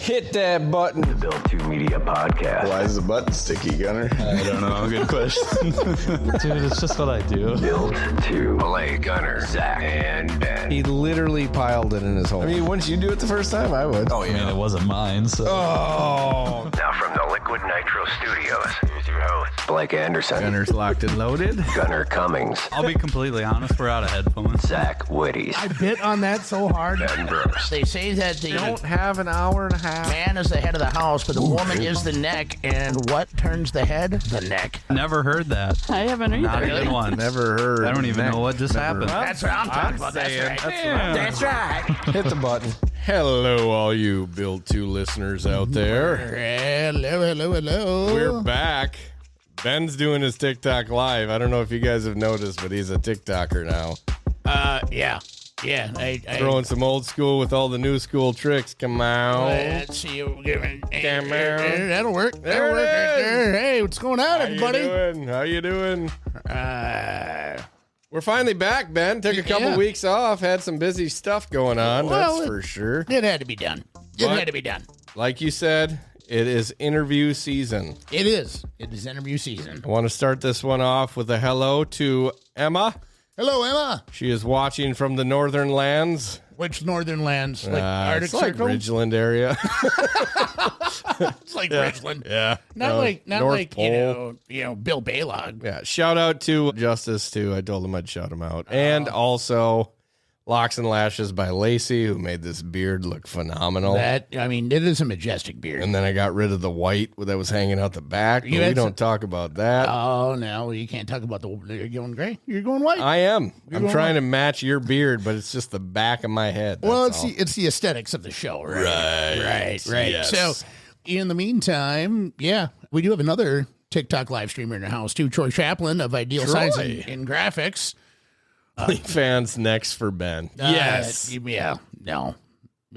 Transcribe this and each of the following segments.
Hit that button. The Built2 Media Podcast. Why is the button sticky, Gunner? I don't know. Good question. Dude, it's just what I do. Built2. Malay, Gunner, Zach, and Ben. He literally piled it in his hole. I mean, once you do it the first time, I would. Oh, I mean, it wasn't mine, so. Oh. Now from the Liquid Nitro Studios, here's your host, Blake Anderson. Gunner's locked and loaded. Gunner Cummings. I'll be completely honest, we're out of headphones. Zach Whitties. I bit on that so hard. Ben Brooks. They say that the Don't have an hour and a half. man is the head of the house, but the woman is the neck. And what turns the head? The neck. Never heard that. I haven't either. Not even once. Never heard. I don't even know what just happened. That's what I'm talking about. That's saying, right. That's right. Hit the button. Hello, all you Built2 listeners out there. Hello. We're back. Ben's doing his TikTok live. I don't know if you guys have noticed, but he's a TikToker now. Yeah. I Throwing some old school with all the new school tricks. Come on. let's see. Come on. That'll work. There it is. Hey, what's going on, everybody? How you doing? We're finally back, Ben. Took a couple weeks off. Had some busy stuff going on, Well, that's for sure. It had to be done. It But- had to be done. Like you said, it is interview season. It is. It is interview season. I want to start this one off with a hello to Emma. Hello, Emma. She is watching from the northern lands. Which northern lands? Like Arctic it's like Circle? Ridgeland area. It's like Ridgeland. Yeah. Not No, like North Pole. you know, Bill Baylog. Yeah. Shout out to Justice, too. I told him I'd shout him out. And also Locks and Lashes by Lacey, who made this beard look phenomenal. It is a majestic beard. And then I got rid of the white that was hanging out the back. But You we had don't some- talk about that. Oh, no, you can't talk about you're going gray. You're going white. I am. I'm going trying to match your beard, but it's just the back of my head. Well, that's all. it's the aesthetics of the show, right? Right. Yes. So, in the meantime, we do have another TikTok live streamer in the house too, Troy Chaplin of Ideal Science and Graphics. Fans next for Ben. Yes. Yeah. No.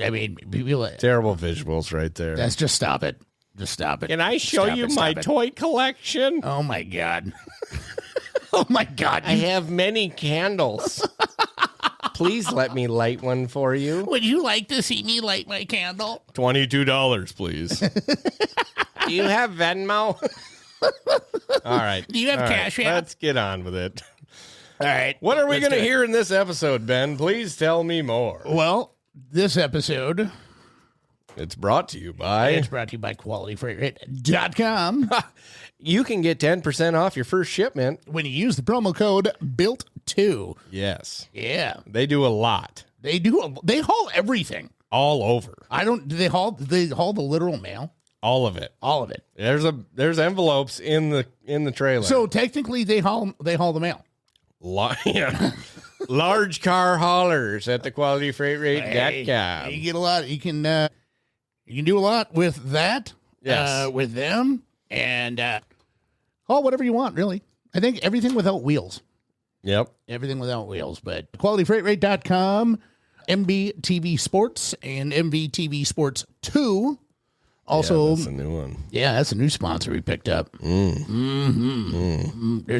I mean, people, Terrible visuals right there. that's just stop it. Just stop it. Can I show Stop you it, my stop it. toy collection? Oh my God. Oh my God. I have many candles. Please let me light one for you. Would you like to see me light my candle? $22, please. Do you have Venmo? All right. Do you have All Cash right. App? Let's get on with it. All right. What are we let's going to do it. hear in this episode, Ben? Please tell me more. Well, this episode It's brought to you by... is brought to you by QualityFreightRate.com. You can get 10% off your first shipment. when you use the promo code Built2. Yes. Yeah. They do a lot. They haul everything. All over. Do they haul the literal mail? All of it. All of it. There's envelopes in the trailer. So technically they haul the mail. Yeah. Large car haulers at the QualityFreightRate.com. You get a lot. You can do a lot with that. Yes. With them and haul whatever you want, really. I think everything without wheels. Yep. Everything without wheels, but QualityFreightRate.com, MVTV Sports, and MVTV Sports 2. Also, That's a new one. that's a new sponsor we picked up. There's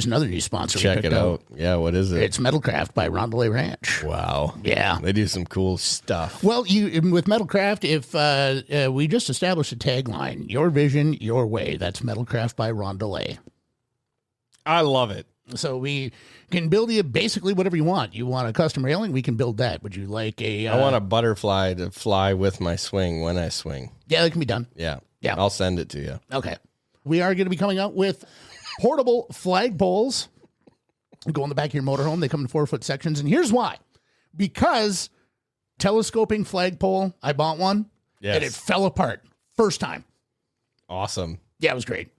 another new sponsor Check we picked it up. out. Yeah, what is it? It's Metalcraft by Rondelay Ranch. Wow. Yeah. They do some cool stuff. Well, with Metalcraft, if we just established a tagline, your vision, your way. That's Metalcraft by Rondelay. I love it. So we can build you basically whatever you want. You want a custom railing, we can build that. Would you like a... I want a butterfly to fly with my swing when I swing. Yeah, that can be done. Yeah. Yeah. I'll send it to you. Okay. We are going to be coming out with portable flagpoles. Go in the back of your motorhome. They come in 4-foot sections. And here's why. Because telescoping flagpole, I bought one, and it fell apart. First time. Awesome. Yeah, it was great.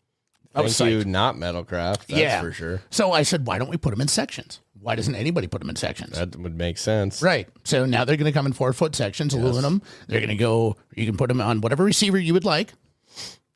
I was Thank you, psyched. not Metalcraft. That's for sure. So I said, why don't we put them in sections? Why doesn't anybody put them in sections? That would make sense. Right. So now they're going to come in 4-foot sections, aluminum. They're going to go, you can put them on whatever receiver you would like,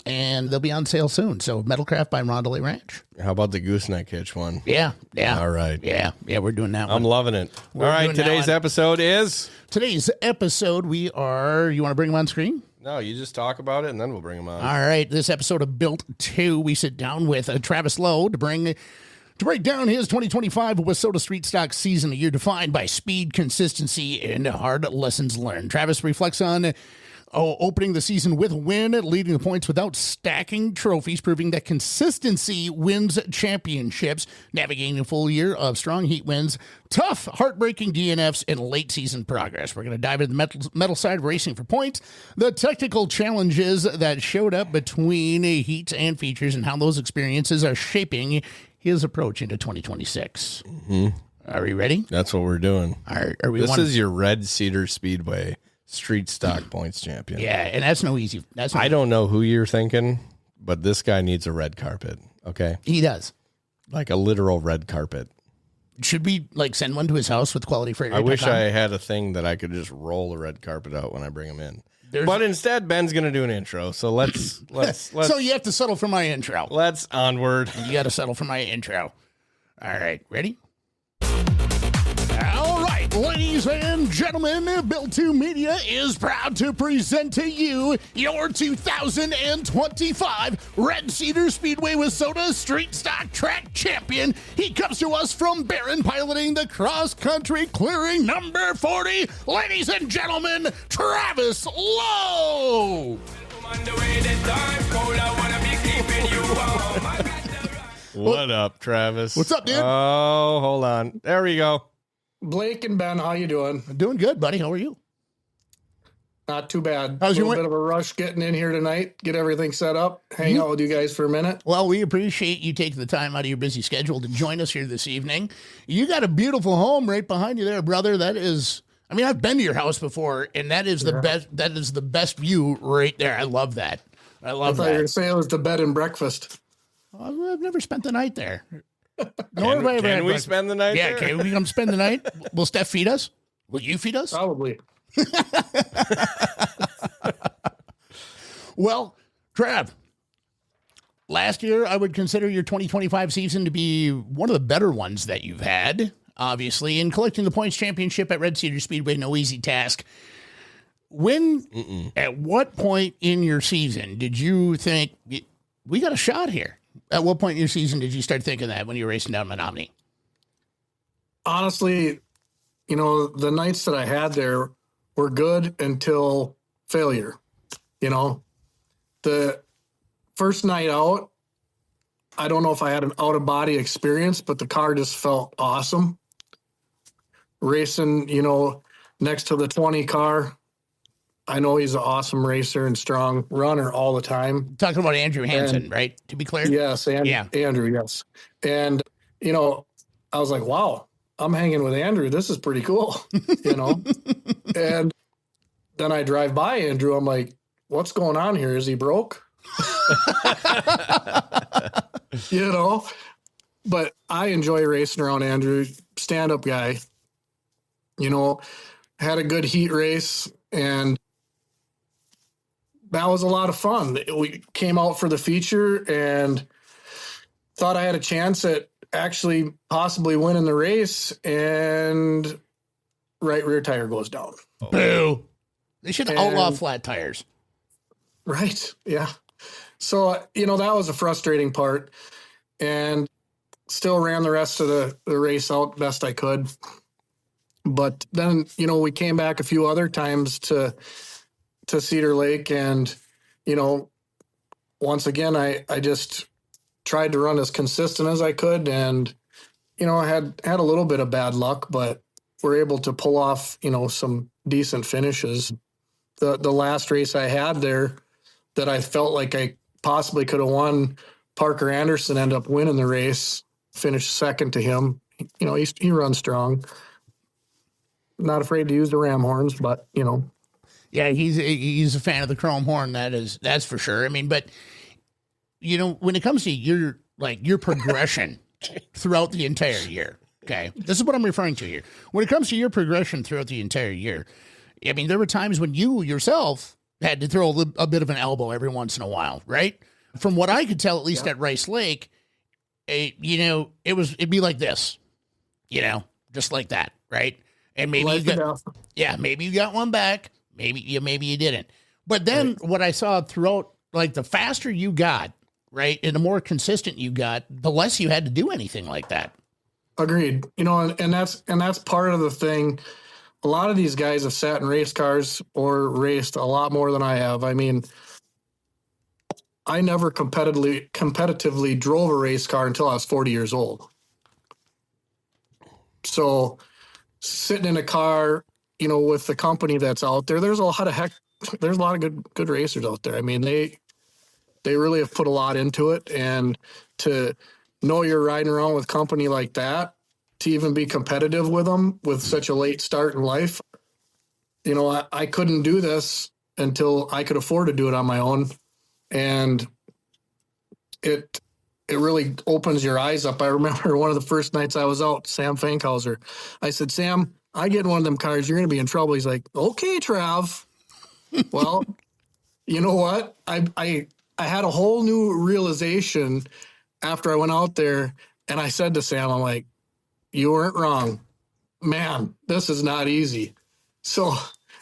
and they'll be on sale soon. So Metalcraft by Rondelay Ranch. How about the gooseneck hitch one? Yeah. All right. Yeah, we're doing that one. I'm loving it. We're All right, doing that today's one. episode is... Today's episode, you want to bring them on screen? No, you just talk about it, and then we'll bring them on. All right. This episode of Built2, we sit down with Travis Loew to break down his 2025 Wissota Street Stock season, a year defined by speed, consistency, and hard lessons learned. Travis reflects on opening the season with a win, leading the points without stacking trophies, proving that consistency wins championships, navigating a full year of strong heat wins, tough, heartbreaking DNFs, and late season progress. We're going to dive into the metal side of racing for points, the technical challenges that showed up between heats and features, and how those experiences are shaping his approach into 2026. Mm-hmm. Are we ready? That's what we're doing. Are we? This is your Red Cedar Speedway street stock points champion. Yeah, and that's no easy. I don't know who you're thinking, but this guy needs a red carpet. Okay, he does. Like a literal red carpet. Should we like send one to his house with quality freight? I wish I had a thing that I could just roll the red carpet out when I bring him in. But instead, Ben's going to do an intro. So let's. So you have to settle for my intro. Let's onward. You got to settle for my intro. All right, ready? All right, ladies and gentlemen, Built2 Media is proud to present to you your 2025 Red Cedar Speedway Wissota Street Stock Track Champion. He comes to us from Barron, piloting the cross-country clearing number 40. Ladies and gentlemen, Travis Loew. What up, Travis? What's up, dude? Oh, hold on. There we go. Blake and Ben, how you doing? Doing good, buddy. How are you? Not too bad. How's your bit of a rush getting in here tonight, get everything set up, hang out with you guys for a minute. Well, we appreciate you taking the time out of your busy schedule to join us here this evening. You got a beautiful home right behind you there, brother. That is, I mean, I've been to your house before, and that is the best. That is the best view right there. I love that. I thought you were going to say it was the bed and breakfast. I've never spent the night there. Can we spend the night there? Yeah, can we come spend the night? Will Steph feed us? Will you feed us? Probably. Well, Trav, last year I would consider your 2025 season to be one of the better ones that you've had, obviously, in collecting the points championship at Red Cedar Speedway, no easy task. At what point in your season did you think we got a shot here? At what point in your season did you start thinking that when you were racing down Menominee? Honestly, the nights that I had there were good until failure. The first night out, I don't know if I had an out-of-body experience, but the car just felt awesome. Racing, next to the 20 car, I know he's an awesome racer and strong runner all the time. Talking about Andrew Hansen, right? To be clear? Yes, Andrew, yes. And, I was like, wow, I'm hanging with Andrew. This is pretty cool, And then I drive by Andrew. I'm like, what's going on here? Is he broke? But I enjoy racing around Andrew. Stand-up guy. Had a good heat race, and that was a lot of fun. We came out for the feature and thought I had a chance at actually possibly winning the race, and right rear tire goes down. Boo. They should outlaw flat tires. Right. Yeah. So, that was a frustrating part, and still ran the rest of the race out best I could. But then, we came back a few other times to Cedar Lake, and, once again, I just tried to run as consistent as I could, and, I had a little bit of bad luck, but we're able to pull off, some decent finishes. The last race I had there that I felt like I possibly could have won, Parker Anderson ended up winning the race, finished second to him. He runs strong. Not afraid to use the ram horns, but Yeah, he's a fan of the chrome horn. That's for sure. I mean, but when it comes to your progression throughout the entire year, okay, this is what I'm referring to here. When it comes to your progression throughout the entire year, I mean, there were times when you yourself had to throw a bit of an elbow every once in a while, right? From what I could tell, at least at Rice Lake, it'd be like this, just like that, right? And maybe maybe you got one back, maybe you didn't. But then what I saw throughout, like the faster you got, right, and the more consistent you got, the less you had to do anything like that. Agreed. And that's part of the thing a lot of these guys have sat in race cars or raced a lot more than I have. I mean, I never competitively drove a race car until I was 40 years old. So sitting in a car, you know, with the company that's out there, there's a lot of good racers out there. I mean, they really have put a lot into it, and to know you're riding around with company like that, to even be competitive with them with such a late start in life, you know, I couldn't do this until I could afford to do it on my own. And it really opens your eyes up. I remember one of the first nights I was out, Sam Fankhauser, I said, Sam, I get in one of them cars, you're going to be in trouble. He's like, okay, Trav. Well, you know what? I had a whole new realization after I went out there, and I said to Sam, I'm like, you weren't wrong. Man, this is not easy. So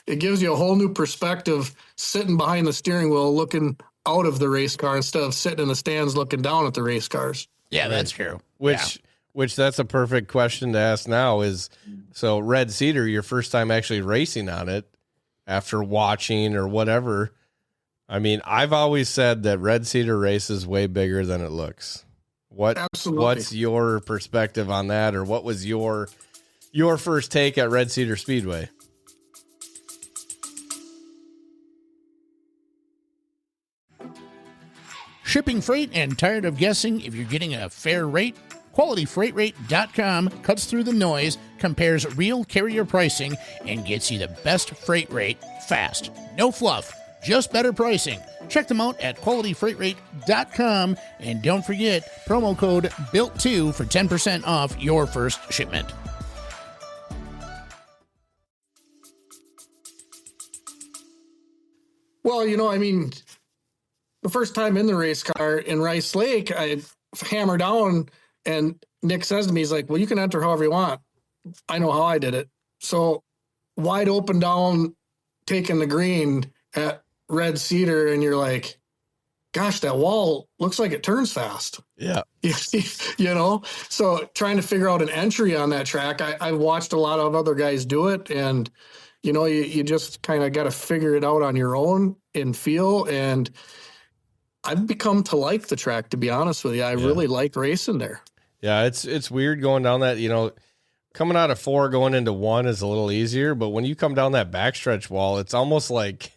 it gives you a whole new perspective sitting behind the steering wheel looking out of the race car instead of sitting in the stands looking down at the race cars. Yeah, that's true. Which that's a perfect question to ask now is, so Red Cedar, your first time actually racing on it after watching or whatever. I mean, I've always said that Red Cedar race is way bigger than it looks. Absolutely. What's your perspective on that, or what was your first take at Red Cedar Speedway? Shipping freight and tired of guessing if you're getting a fair rate? QualityFreightRate.com cuts through the noise, compares real carrier pricing, and gets you the best freight rate fast. No fluff, just better pricing. Check them out at QualityFreightRate.com, and don't forget promo code BUILT2 for 10% off your first shipment. Well, you know, I mean, the first time in the race car in Rice Lake, I hammer down, and Nick says to me, he's like, well, you can enter however you want. I know how I did it. So wide open down, taking the green at Red Cedar, and you're like, gosh, that wall looks like it turns fast. Yeah. You know, so trying to figure out an entry on that track, I've watched a lot of other guys do it, and, you know, you just kind of got to figure it out on your own and feel. And I've become to like the track, to be honest with you. I really like racing there. Yeah, it's weird going down that, you know, coming out of 4 going into 1 is a little easier, but when you come down that backstretch wall, it's almost like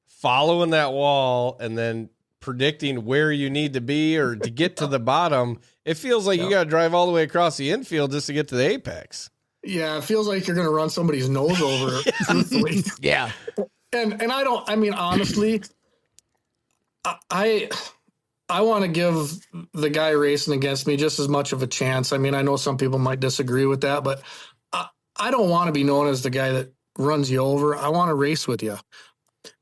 following that wall and then predicting where you need to be or to get to the bottom. It feels like you got to drive all the way across the infield just to get to the apex. Yeah, it feels like you're going to run somebody's nose over. Truthfully. Yeah. And I mean, honestly, I want to give the guy racing against me just as much of a chance. I mean, I know some people might disagree with that, but I don't want to be known as the guy that runs you over. I want to race with you.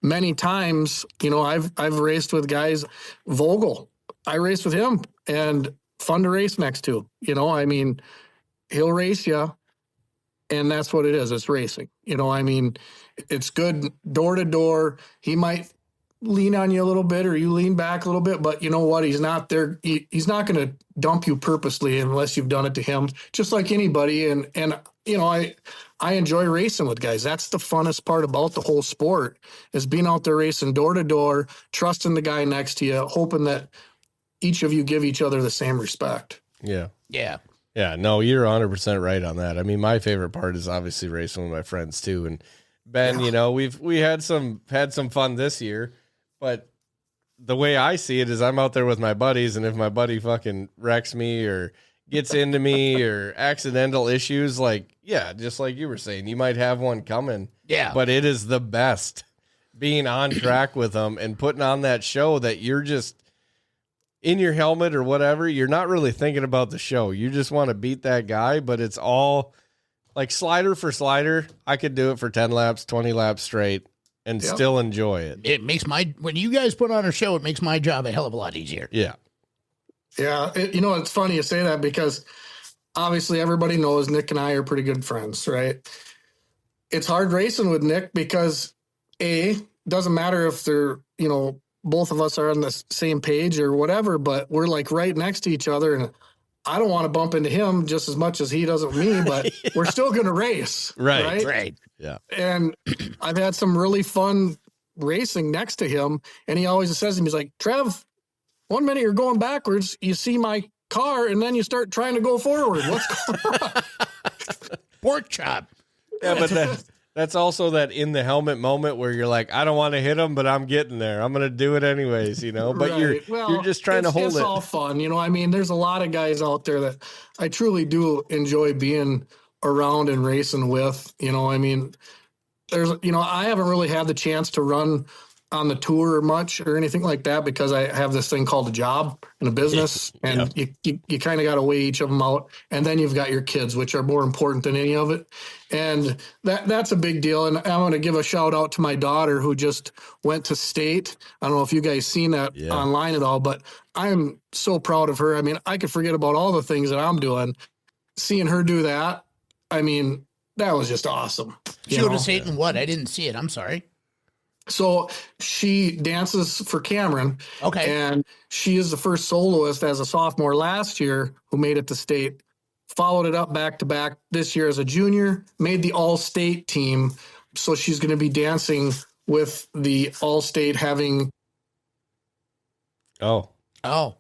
Many times, you know, I've raced with guys. Vogel, I raced with him, and fun to race next to. You know, I mean, he'll race you, and that's what it is. It's racing. You know, I mean, it's good door to door. He might lean on you a little bit, or you lean back a little bit, but you know what? He's not there. He's not going to dump you purposely unless you've done it to him, just like anybody. And you know, I enjoy racing with guys. That's the funnest part about the whole sport, is being out there racing door to door, trusting the guy next to you, hoping that each of you give each other the same respect. Yeah. Yeah. Yeah, no, you're 100% right on that. I mean, my favorite part is obviously racing with my friends too. And Ben, you know, we had some fun this year, but the way I see it is I'm out there with my buddies, and if my buddy fucking wrecks me or gets into me or accidental issues, like, yeah, just like you were saying, you might have one coming. Yeah. But it is the best being on track with them and putting on that show that you're just in your helmet or whatever. You're not really thinking about the show. You just want to beat that guy, but it's all like slider for slider. I could do it for 10 laps, 20 laps straight and still enjoy it. It makes when you guys put on a show, it makes my job a hell of a lot easier. Yeah. Yeah. You know, it's funny you say that, because obviously everybody knows Nick and I are pretty good friends, right? It's hard racing with Nick because doesn't matter if they're, you know, both of us are on the same page or whatever, but we're like right next to each other, and I don't want to bump into him just as much as he does with me, but we're still going to race. Right. Yeah. And I've had some really fun racing next to him. And he always says to me, he's like, Trev, 1 minute you're going backwards, you see my car, and then you start trying to go forward. What's going on? Pork chop. Yeah, but that's also that in the helmet moment where you're like, I don't want to hit him, but I'm getting there. I'm going to do it anyways, you know. But Right. you're just trying to hold it's it. It's all fun, you know. I mean, there's a lot of guys out there that I truly do enjoy being around and racing with. You know, I mean, I haven't really had the chance to run on the tour much or anything like that because I have this thing called a job and a business, and you kind of got to weigh each of them out. And then you've got your kids, which are more important than any of it. And that's a big deal. And I want to give a shout out to my daughter who just went to state. I don't know if you guys seen that online at all, but I'm so proud of her. I mean, I could forget about all the things that I'm doing. Seeing her do that, I mean, that was just awesome. She would have state in what? I didn't see it. I'm sorry. So she dances for Cameron. Okay. And she is the first soloist as a sophomore last year who made it to state, followed it up back to back this year as a junior, made the all-state team. So she's going to be dancing with the all-state having. Oh, Oh.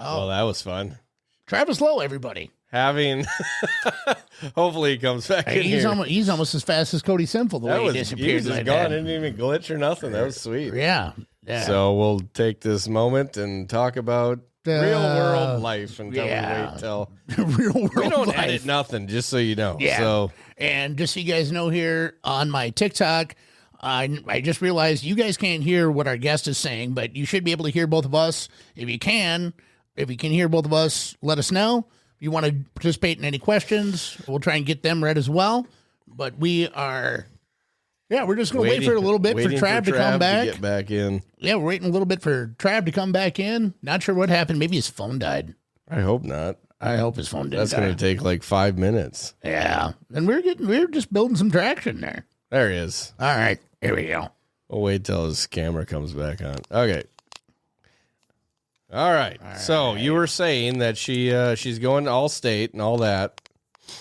well, that was fun. Travis Loew, everybody. Having, hopefully he comes back in He's here. he's almost as fast as Cody Simple the That way was, he he disappeared was just like gone, that. didn't even glitch or nothing. That was sweet. Yeah. So we'll take this moment and talk about real world life until we wait till real world we don't life. edit nothing, just so you know. Yeah. So And just so you guys know, here on my TikTok, I just realized you guys can't hear what our guest is saying, but you should be able to hear both of us. If you can hear both of us, let us know. If you want to participate in any questions, we'll try and get them read as well. But we are, we're just going to wait for a little bit for waiting Trav to come back. to get back in. Yeah, we're waiting a little bit for Trav to come back in. Not sure what happened. Maybe his phone died. I hope not. I hope his phone didn't That's die. going to take like 5 minutes. Yeah. And we're just building some traction there. There he is. All right. Here we go. We'll wait till his camera comes back on. Okay. All right. So you were saying that she's going to All-State and all that.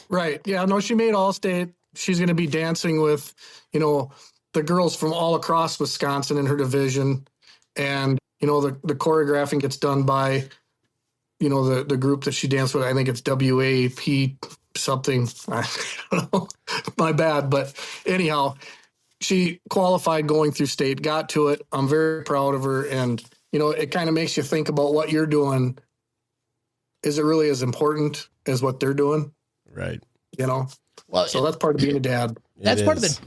Right. Yeah. No, she made all-state. She's going to be dancing with, the girls from all across Wisconsin in her division. And, the choreographing gets done by, the group that she danced with. I think it's WAP something. I don't know. My bad. But anyhow, she qualified going through state, got to it. I'm very proud of her. And, it kind of makes you think about what you're doing. Is it really as important as what they're doing? Right. Well, So that's part of being a dad. That's It part is.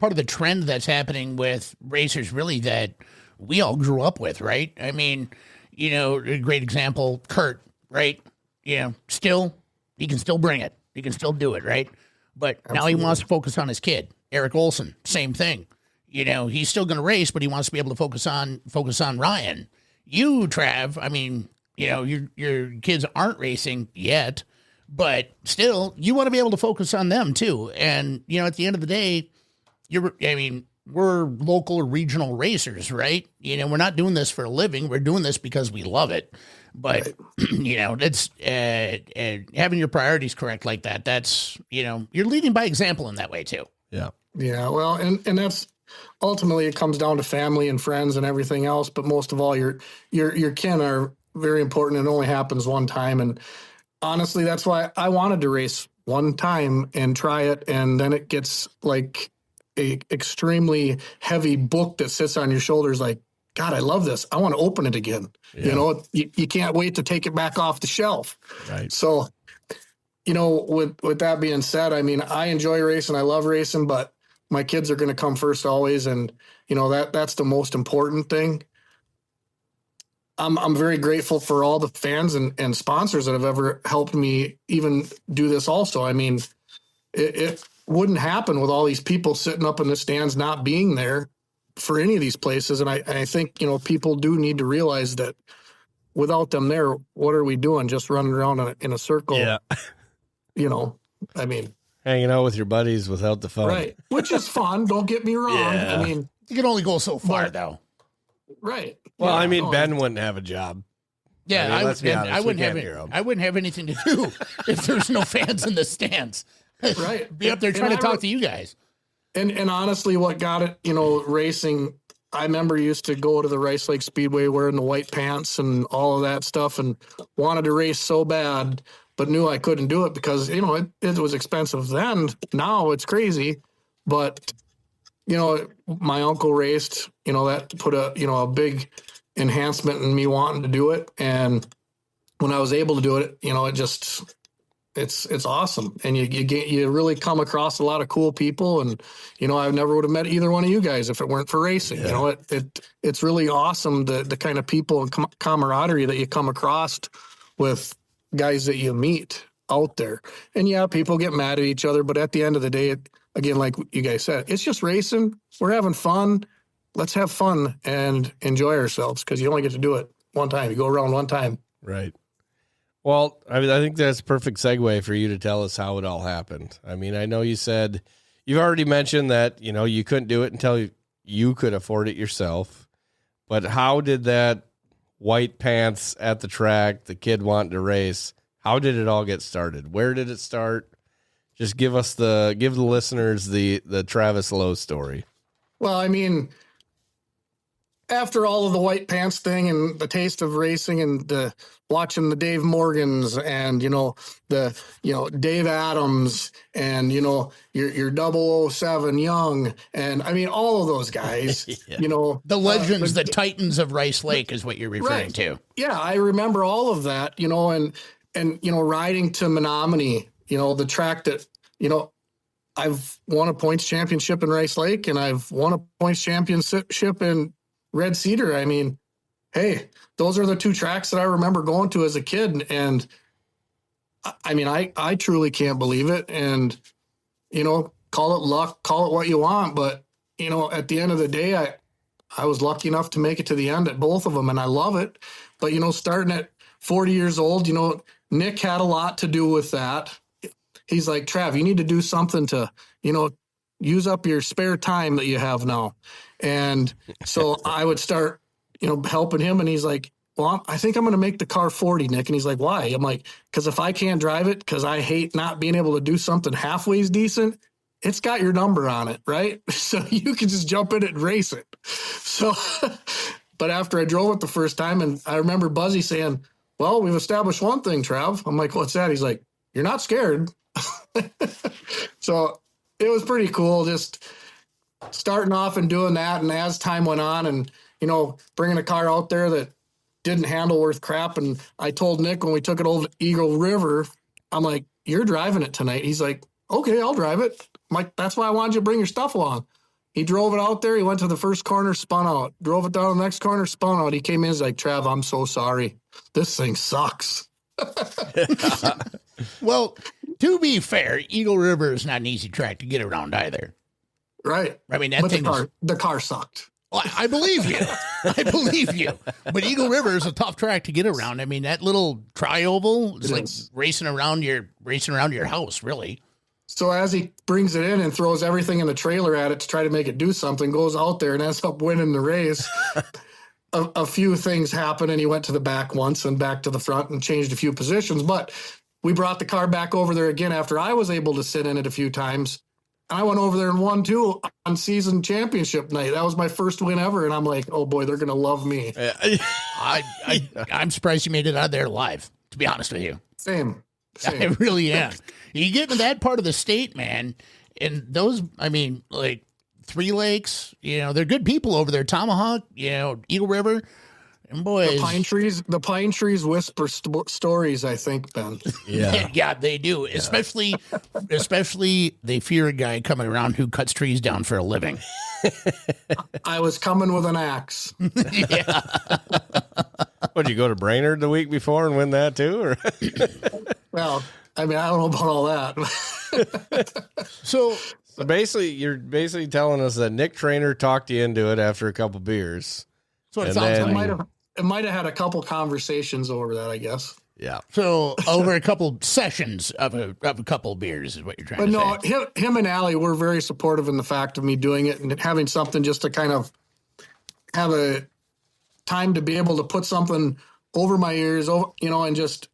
of the trend that's happening with racers, really, that we all grew up with, right? I mean, a great example, Kurt, right? Still, he can still bring it. He can still do it, right? But now he wants to focus on his kid. Eric Olson, same thing. He's still going to race, but he wants to be able to focus on Ryan. You, Trav, I mean, your kids aren't racing yet, but still, you want to be able to focus on them too. And at the end of the day, we're local or regional racers, right? We're not doing this for a living. We're doing this because we love it. But it's having your priorities correct like that. That's you're leading by example in that way too. Yeah. Yeah, well, and that's ultimately it comes down to family and friends and everything else. But most of all, your kin are very important. It only happens one time, and honestly, that's why I wanted to race one time and try it, and then it gets like a extremely heavy book that sits on your shoulders. Like, God, I love this. I want to open it again. Yeah. You can't wait to take it back off the shelf. Right. So, with that being said, I mean, I enjoy racing. I love racing, but my kids are going to come first always. And, that's the most important thing. I'm very grateful for all the fans and sponsors that have ever helped me even do this also. I mean, it wouldn't happen with all these people sitting up in the stands, not being there for any of these places. And I think, people do need to realize that without them there, what are we doing? Just running around in a circle. Yeah. I mean, Hanging out with your buddies without the fun. right. Which is fun. Don't get me wrong. Yeah. I mean, You can only go so far, though. right. Well, Yeah, I mean, no, Ben wouldn't have a job. Yeah, I mean, let's be honest, I we wouldn't can't have hear 'em. I wouldn't have anything to do if there's no fans in the stands. Right. Be up there trying to talk to you guys. And honestly, what got it, racing, I remember used to go to the Rice Lake Speedway wearing the white pants and all of that stuff and wanted to race so bad, but knew I couldn't do it because, it was expensive then. Now it's crazy. But, my uncle raced, that put a big enhancement in me wanting to do it. And when I was able to do it, it's awesome. And you really come across a lot of cool people. And, I never would have met either one of you guys if it weren't for racing. Yeah. It's really awesome, the kind of people and camaraderie that you come across with guys that you meet out there. And yeah, people get mad at each other, but at the end of the day, again, like you guys said, it's just racing. We're having fun. Let's have fun and enjoy ourselves because you only get to do it one time. You go around one time. Right. Well, I think that's a perfect segue for you to tell us how it all happened. I mean, I know you said you've already mentioned that, you couldn't do it until you could afford it yourself. But how did that white pants at the track, the kid wanting to race, how did it all get started? Where did it start? Just give the listeners the Travis Loew story. Well, I mean, after all of the white pants thing and the taste of racing and watching the Dave Morgans and, Dave Adams and, your 007 Young. And I mean, all of those guys, The legends, the Titans of Rice Lake is what you're referring to. Yeah. I remember all of that, and riding to Menominee, the track that, I've won a points championship in Rice Lake and I've won a points championship in Red Cedar. I mean, hey, those are the two tracks that I remember going to as a kid. And I mean, I truly can't believe it. And, call it luck, call it what you want. But, at the end of the day, I was lucky enough to make it to the end at both of them. And I love it. But, starting at 40 years old, Nick had a lot to do with that. He's like, Trav, you need to do something to, use up your spare time that you have now. And so I would start, helping him. And he's like, well, I think I'm going to make the car 40, Nick. And he's like, why? I'm like, because if I can't drive it, because I hate not being able to do something halfway decent, it's got your number on it, right? So you can just jump in it and race it. So, but after I drove it the first time, and I remember Buzzy saying, well, we've established one thing, Trav. I'm like, what's that? He's like, you're not scared. So it was pretty cool just starting off and doing that. And as time went on and, bringing a car out there that didn't handle worth crap. And I told Nick when we took it over Eagle River, I'm like, you're driving it tonight. He's like, okay, I'll drive it. I'm like, that's why I wanted you to bring your stuff along. He drove it out there. He went to the first corner, spun out, drove it down to the next corner, spun out. He came in, he's like, Trav, I'm so sorry. This thing sucks. Well, to be fair, Eagle River is not an easy track to get around either. Right. I mean, that but thing the car sucked. Well, I believe you. I believe you. But Eagle River is a tough track to get around. I mean, that little tri-oval is like racing around your house, really. So as he brings it in and throws everything in the trailer at it to try to make it do something, goes out there and ends up winning the race. A few things happened, and he went to the back once and back to the front and changed a few positions. But we brought the car back over there again after I was able to sit in it a few times. I went over there and won too on season championship night. That was my first win ever. And I'm like, oh boy, they're going to love me. I'm surprised you made it out of there alive, to be honest with you. Same. I really am. You get into that part of the state, man, and those, I mean, like Three Lakes, they're good people over there. Tomahawk, Eagle River. And boys, the pine trees whisper stories, I think, Ben. Yeah. Yeah, they do. Yeah. Especially they fear a guy coming around who cuts trees down for a living. I was coming with an axe. Yeah. Would you go to Brainerd the week before and win that too? Or? Well, I mean, I don't know about all that. So basically, you're basically telling us that Nick Trainer talked you into it after a couple beers. That's what it sounds like. It might have had a couple conversations over that, I guess. Yeah. So over a couple sessions of a couple of beers is what you're trying to say. But no, him and Allie were very supportive in the fact of me doing it and having something just to kind of have a time to be able to put something over my ears, and just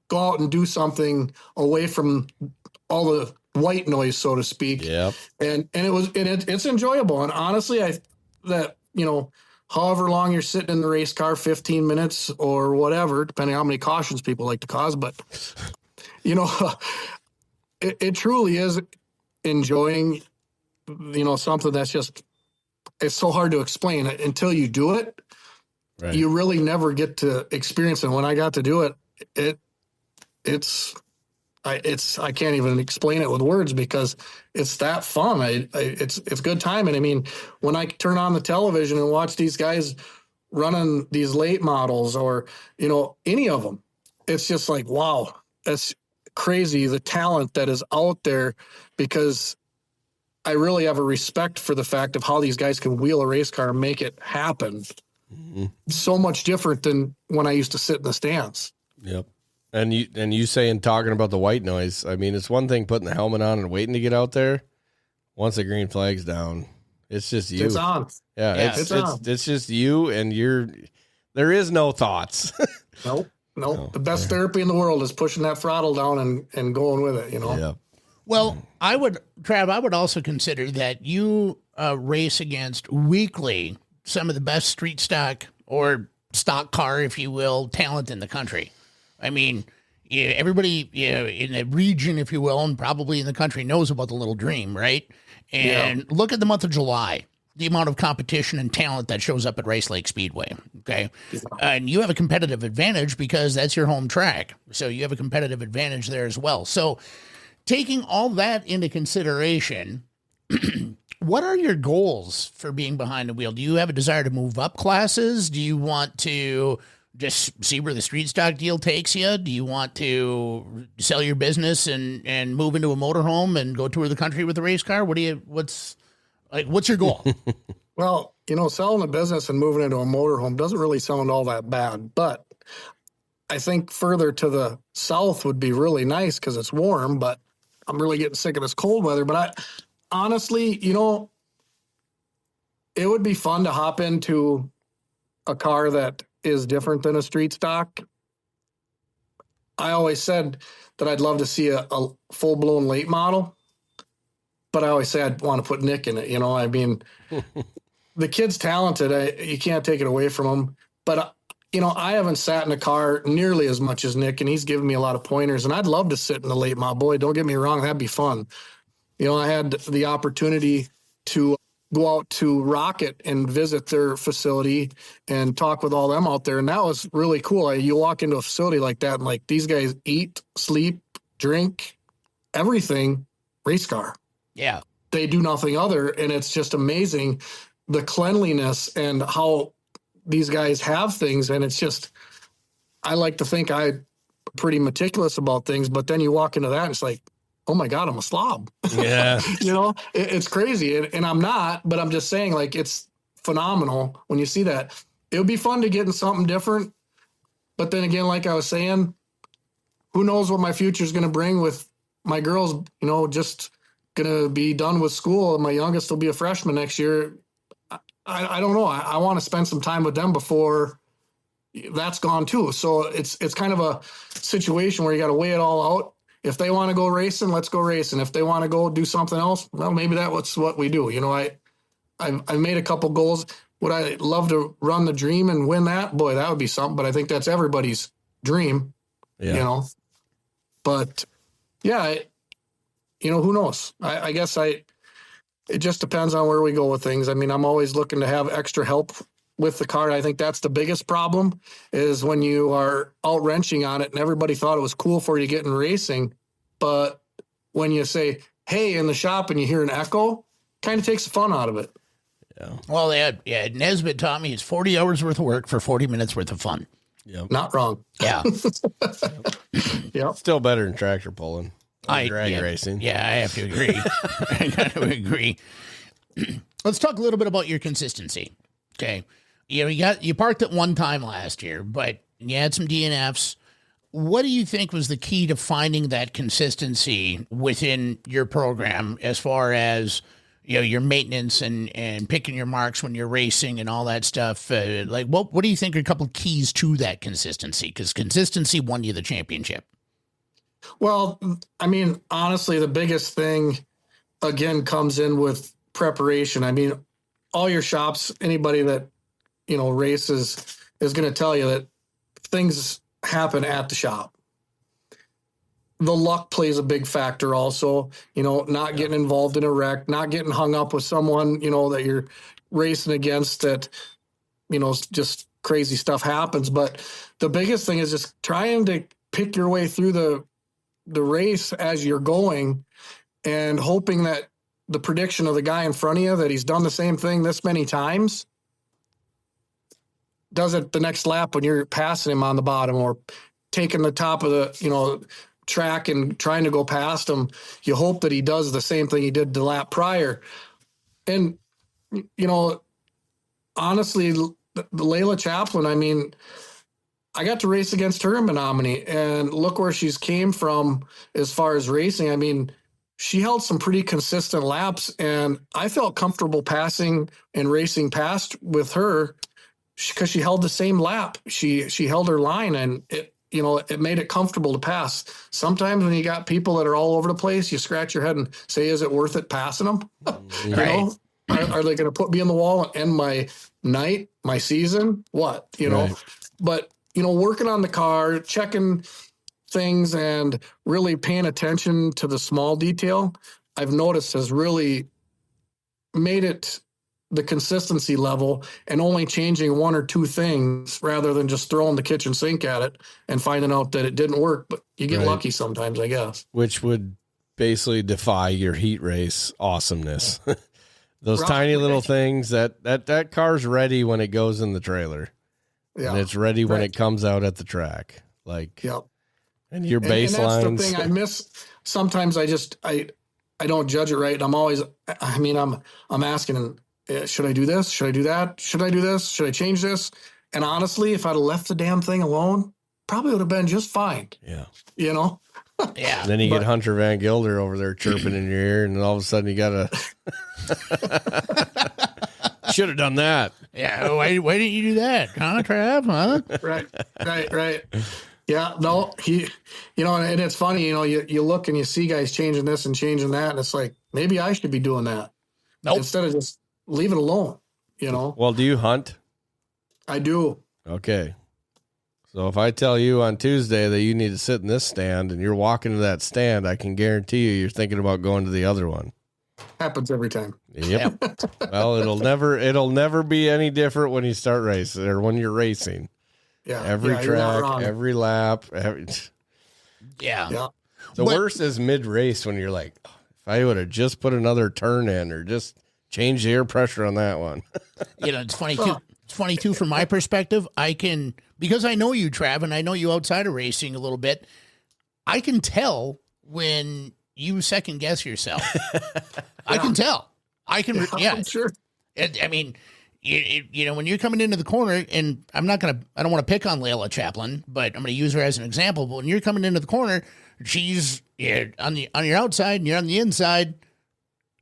go out and do something away from all the white noise, so to speak. Yep. And it's enjoyable. And honestly, however long you're sitting in the race car, 15 minutes or whatever, depending on how many cautions people like to cause, but it truly is enjoying, something that's just, it's so hard to explain until you do it. Right. You really never get to experience it. When I got to do it, I can't even explain it with words because it's that fun. It's good time. And I mean, when I turn on the television and watch these guys running these late models or, any of them, it's just like, wow, that's crazy. The talent that is out there, because I really have a respect for the fact of how these guys can wheel a race car and make it happen. Mm-hmm. So much different than when I used to sit in the stands. Yep. And you saying, talking about the white noise, I mean, it's one thing putting the helmet on and waiting to get out there. Once the green flag's down, it's just you. It's on. Yeah, it's just you and there is no thoughts. Nope. The best therapy in the world is pushing that throttle down and going with it, Yeah. Well, I would also consider that you race against weekly some of the best street stock or stock car, if you will, talent in the country. I mean, everybody in the region, if you will, and probably in the country knows about the Little Dream, right? And look at the month of July, the amount of competition and talent that shows up at Rice Lake Speedway, okay? And you have a competitive advantage because that's your home track. So you have a competitive advantage there as well. So taking all that into consideration, what are your goals for being behind the wheel? Do you have a desire to move up classes? Do you want to just see where the street stock deal takes you? Do you want to sell your business and move into a motorhome and go tour the country with a race car? What's your goal? Well, selling a business and moving into a motorhome doesn't really sound all that bad, but I think further to the south would be really nice because it's warm, but I'm really getting sick of this cold weather. But I honestly, it would be fun to hop into a car that is different than a street stock. I always said that I'd love to see a full-blown late model, but I always say I'd want to put Nick in it. I mean, the kid's talented. You can't take it away from him. But, I haven't sat in a car nearly as much as Nick, and he's given me a lot of pointers. And I'd love to sit in the late model. Boy, don't get me wrong, that'd be fun. I had the opportunity to go out to Rocket and visit their facility and talk with all them out there. And that was really cool. You walk into a facility like that and these guys eat, sleep, drink, everything, race car. Yeah. They do nothing other. And it's just amazing the cleanliness and how these guys have things. And it's just, I like to think I'm pretty meticulous about things, but then you walk into that and it's like, oh my God, I'm a slob. Yeah. It's crazy. And I'm not, but I'm just saying it's phenomenal when you see that. It would be fun to get in something different. But then again, like I was saying, who knows what my future is going to bring with my girls, just going to be done with school. My youngest will be a freshman next year. I don't know. I want to spend some time with them before that's gone too. So it's kind of a situation where you got to weigh it all out. If they want to go racing, let's go racing. If they want to go do something else, well, maybe that's what we do. I've made a couple goals. Would I love to run the Dream and win that? Boy, that would be something. But I think that's everybody's dream, But yeah, who knows? I guess it just depends on where we go with things. I mean, I'm always looking to have extra help with the car. I think that's the biggest problem is when you are out wrenching on it and everybody thought it was cool for you getting racing. But when you say, hey, in the shop and you hear an echo, kind of takes the fun out of it. Yeah. Well, Nesbitt taught me it's 40 hours worth of work for 40 minutes worth of fun. Yep. Not wrong. Yeah. Yep. Still better than tractor pulling. Drag racing. Yeah, I have to agree. I got to agree. Let's talk a little bit about your consistency. Okay. You parked it one time last year, but you had some DNFs. What do you think was the key to finding that consistency within your program as far as your maintenance and picking your marks when you're racing and all that stuff. Like, what do you think are a couple of keys to that consistency? Because consistency won you the championship. Well, I mean, honestly, the biggest thing, again, comes in with preparation. I mean, all your shops, anybody that, races is going to tell you that things happen at the shop. The luck plays a big factor also, not getting involved in a wreck, not getting hung up with someone, that you're racing against that, just crazy stuff happens. But the biggest thing is just trying to pick your way through the race as you're going and hoping that the prediction of the guy in front of you that he's done the same thing this many times does it the next lap when you're passing him on the bottom or taking the top of the, track and trying to go past him. You hope that he does the same thing he did the lap prior. And, honestly, the Layla Chaplin, I mean, I got to race against her in Menominee and look where she's came from as far as racing. I mean, she held some pretty consistent laps and I felt comfortable passing and racing past with her because she held the same lap. She held her line and it made it comfortable to pass. Sometimes when you got people that are all over the place, you scratch your head and say, is it worth it passing them? Right. Are they going to put me in the wall and end my night, my season? What, Right. But, working on the car, checking things and really paying attention to the small detail, I've noticed has really made it the consistency level and only changing one or two things rather than just throwing the kitchen sink at it and finding out that it didn't work. But you get lucky sometimes, I guess. Which would basically defy your heat race awesomeness. Those tiny little things that car's ready when it goes in the trailer. Yeah. And it's ready when it comes out at the track. Like, yep. And your And baselines. that's the thing I miss. Sometimes I don't judge it right. And I'm asking, should I do this? Should I do that? Should I do this? Should I change this? And honestly, if I'd have left the damn thing alone, probably would have been just fine. Yeah. Yeah. And then you get Hunter Van Gilder over there chirping in your ear, and then all of a sudden you got to should have done that. Yeah. Why didn't you do that? Huh, Trav? Huh? Right. Yeah, no, and it's funny, you look and you see guys changing this and changing that, and it's like, maybe I should be doing that. Nope. Instead of just leave it alone, Well, do you hunt? I do. Okay. So if I tell you on Tuesday that you need to sit in this stand and you're walking to that stand, I can guarantee you're thinking about going to the other one. Happens every time. Yep. Well, it'll never be any different when you start racing or when you're racing. Yeah. Every you're not track, wrong. every lap. Yeah. The worst is mid race when you're like, oh, if I would have just put another turn in or just changed the air pressure on that one. It's funny too. It's funny too, from my perspective, because I know you, Trav, and I know you outside of racing a little bit, I can tell when you second guess yourself. I can tell. I can, yeah. Sure. I mean, when you're coming into the corner, and I don't want to pick on Layla Chaplin, but I'm going to use her as an example. But when you're coming into the corner, she's on your outside and you're on the inside.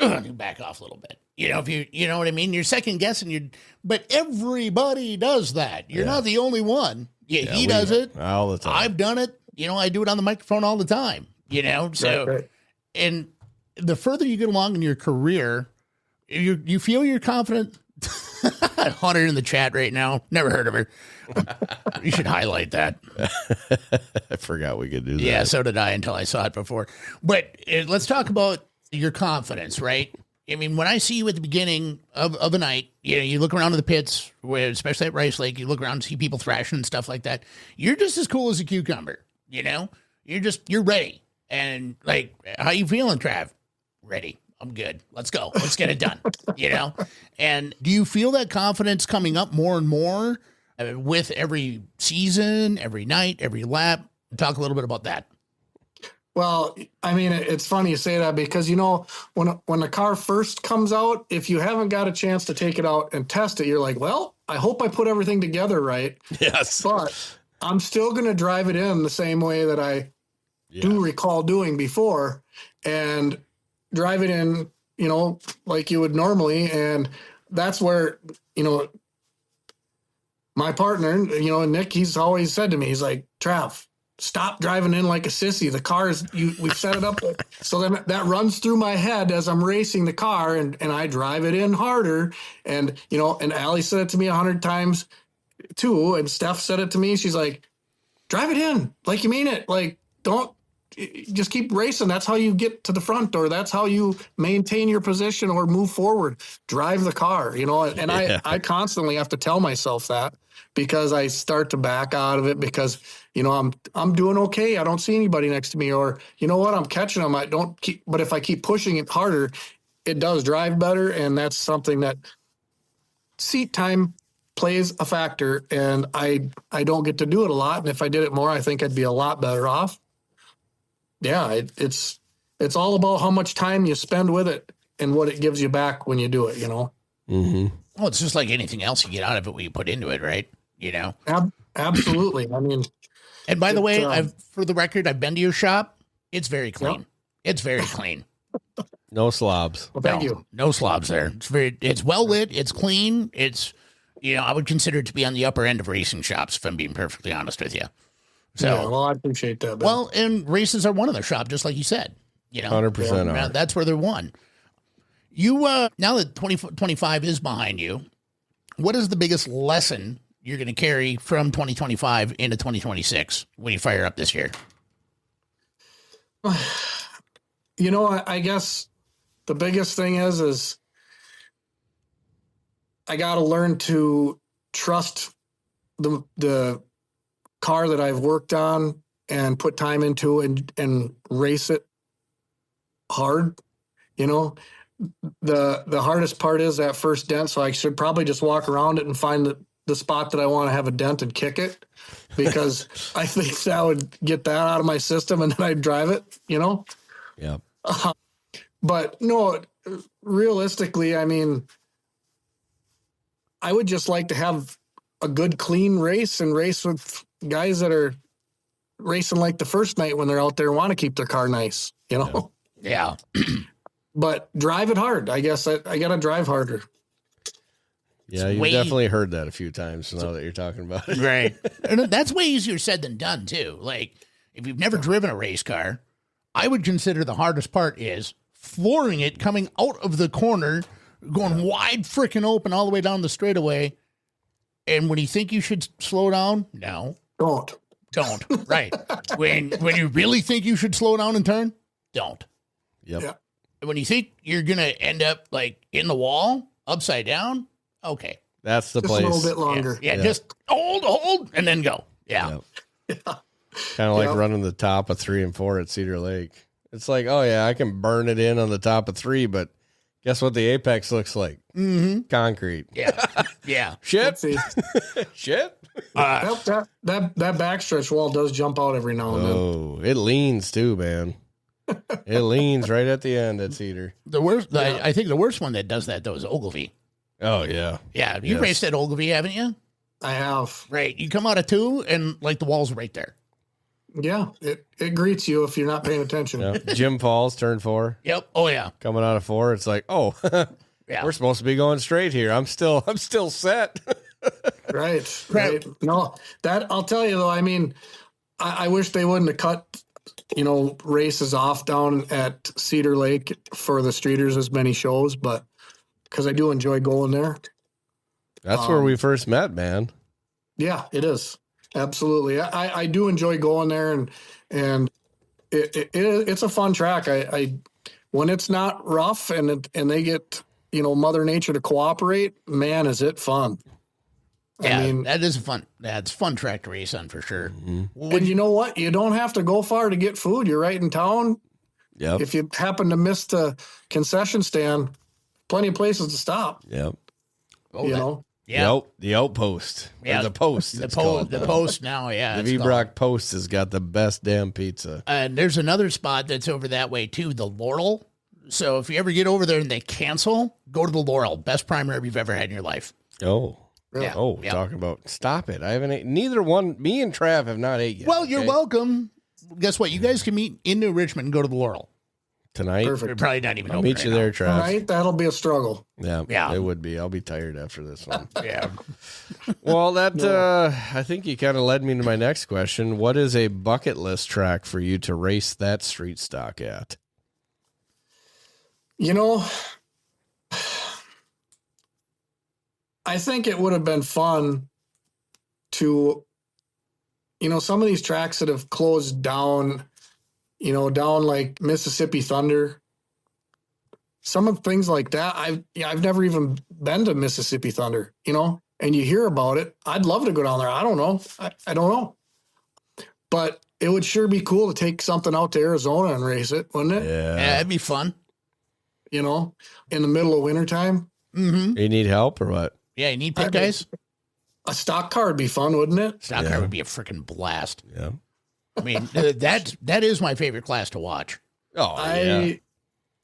You back off a little bit. If you know what I mean? You're second guessing. But everybody does that. You're not the only one. He does it all the time. I've done it. I do it on the microphone all the time. So, Right. And the further you get along in your career, you feel you're confident. Hunter in the chat right now. Never heard of her. You should highlight that. I forgot we could do that. Yeah, so did I until I saw it before. But let's talk about your confidence, right? I mean, when I see you at the beginning of a night, you look around to the pits, especially at Rice Lake, you look around and see people thrashing and stuff like that. You're just as cool as a cucumber, You're ready. And like, how you feeling, Trav? Ready. I'm good. Let's go. Let's get it done. And do you feel that confidence coming up more and more with every season, every night, every lap? Talk a little bit about that. Well, I mean, it's funny you say that because, when the car first comes out, if you haven't got a chance to take it out and test it, you're like, well, I hope I put everything together right. Yes. But I'm still going to drive it in the same way that I do recall doing before and drive it in, like you would normally. And that's where, my partner, Nick, he's always said to me, he's like, Trav, stop driving in like a sissy. The car is, we've set it up. So then that runs through my head as I'm racing the car, and I drive it in harder. And, and Allie said it to me 100 times too. And Steph said it to me. She's like, drive it in like you mean it. Like, don't just keep racing. That's how you get to the front, or that's how you maintain your position or move forward. Drive the car, and I constantly have to tell myself that, because I start to back out of it because, I'm doing okay. I don't see anybody next to me, or you know what, I'm catching them. But if I keep pushing it harder, it does drive better. And that's something that seat time plays a factor, and I don't get to do it a lot. And if I did it more, I think I'd be a lot better off. Yeah, it's all about how much time you spend with it and what it gives you back when you do it, Mm-hmm. Well, it's just like anything else you get out of it when you put into it, right? Absolutely. I mean, and by the way, for the record, I've been to your shop. It's very clean. Yep. It's very clean. No slobs. Well, thank you. No slobs there. It's well lit. It's clean. It's, I would consider it to be on the upper end of racing shops, if I'm being perfectly honest with you. So, yeah, well, I appreciate that. Ben. Well, and races are one of their shop, just like you said. 100% are. That's where they're won. You now that 2025 is behind you, what is the biggest lesson you're going to carry from 2025 into 2026 when you fire up this year? I guess the biggest thing is I got to learn to trust the car that I've worked on and put time into and race it hard. The hardest part is that first dent. So I should probably just walk around it and find the spot that I want to have a dent and kick it, because I think that would get that out of my system, and then I'd drive it, Yeah. But no, realistically, I mean, I would just like to have a good, clean race and race with guys that are racing like the first night when they're out there and want to keep their car nice, Yeah. But drive it hard. I guess I got to drive harder. Yeah, you've definitely heard that a few times now that you're talking about it. Right. And that's way easier said than done, too. Like, if you've never driven a race car, I would consider the hardest part is flooring it, coming out of the corner, going wide freaking open all the way down the straightaway. And when you think you should slow down, no. Don't. Right. When you really think you should slow down and turn, don't. Yep. Yeah. When you think you're going to end up like in the wall, upside down, okay. That's the Just place. a little bit longer. Yeah, just hold, and then go. Yeah. Yep. Kind of like running the top of 3 and 4 at Cedar Lake. It's like, oh yeah, I can burn it in on the top of 3, but guess what the apex looks like? Mm-hmm. Concrete. Yeah. Yeah. Shit. Let's see. Shit. that backstretch wall does jump out every now and then. Oh, it leans too, man. It leans right at the end at Cedar. The worst, I think the worst one that does that, though, is Ogilvie. Oh, yeah. Yeah. You raced at Ogilvie, haven't you? I have. Right. You come out of 2 and like the wall's right there. Yeah. It greets you if you're not paying attention. Yep. Jim Falls, turn 4. Yep. Oh, yeah. Coming out of 4, it's like, oh, Yeah. we're supposed to be going straight here. I'm still set. Right. No, that I'll tell you though. I mean, I wish they wouldn't have cut, races off down at Cedar Lake for the streeters as many shows, but because I do enjoy going there. That's where we first met, man. Yeah, it is. Absolutely. I do enjoy going there, and it's a fun track. I when it's not rough and they get, Mother Nature to cooperate, man, is it fun. Yeah, I mean, that is fun. That's fun track to race on for sure. Mm-hmm. And you know what? You don't have to go far to get food. You're right in town. Yep. If you happen to miss the concession stand, plenty of places to stop. Yep. Oh, Yeah. The outpost. Yeah. Or the post. The it's called. post now, yeah. The V-Brock Post has got the best damn pizza. And there's another spot that's over that way too, the Laurel. So if you ever get over there and they cancel, go to the Laurel. Best prime rib you've ever had in your life. Oh. Yeah. Oh, Yeah. talking about, stop it. I haven't ate, neither one, me and Trav have not ate yet. Well, you're okay? welcome. Guess what? You guys can meet in New Richmond and go to the Laurel. Tonight? They're Perfect. probably not even I'll open meet you right there, All Trav. right, that'll be a struggle. Yeah, Yeah. it would be. I'll be tired after this one. now. Yeah. Well, I think you kind of led me to my next question. What is a bucket list track for you to race that street stock at? You know, I think it would have been fun to, some of these tracks that have closed down, down like Mississippi Thunder. Some of things like that. I've never even been to Mississippi Thunder, and you hear about it. I'd love to go down there. I don't know. I don't know. But it would sure be cool to take something out to Arizona and race it, wouldn't it? Yeah, Yeah. that'd be fun. In the middle of wintertime. Mm-hmm. You need help or what? Yeah, you need pit guys? A stock car would be fun, wouldn't it? Stock Yeah. car would be a freaking blast. Yeah. I mean, that is my favorite class to watch. Oh, yeah.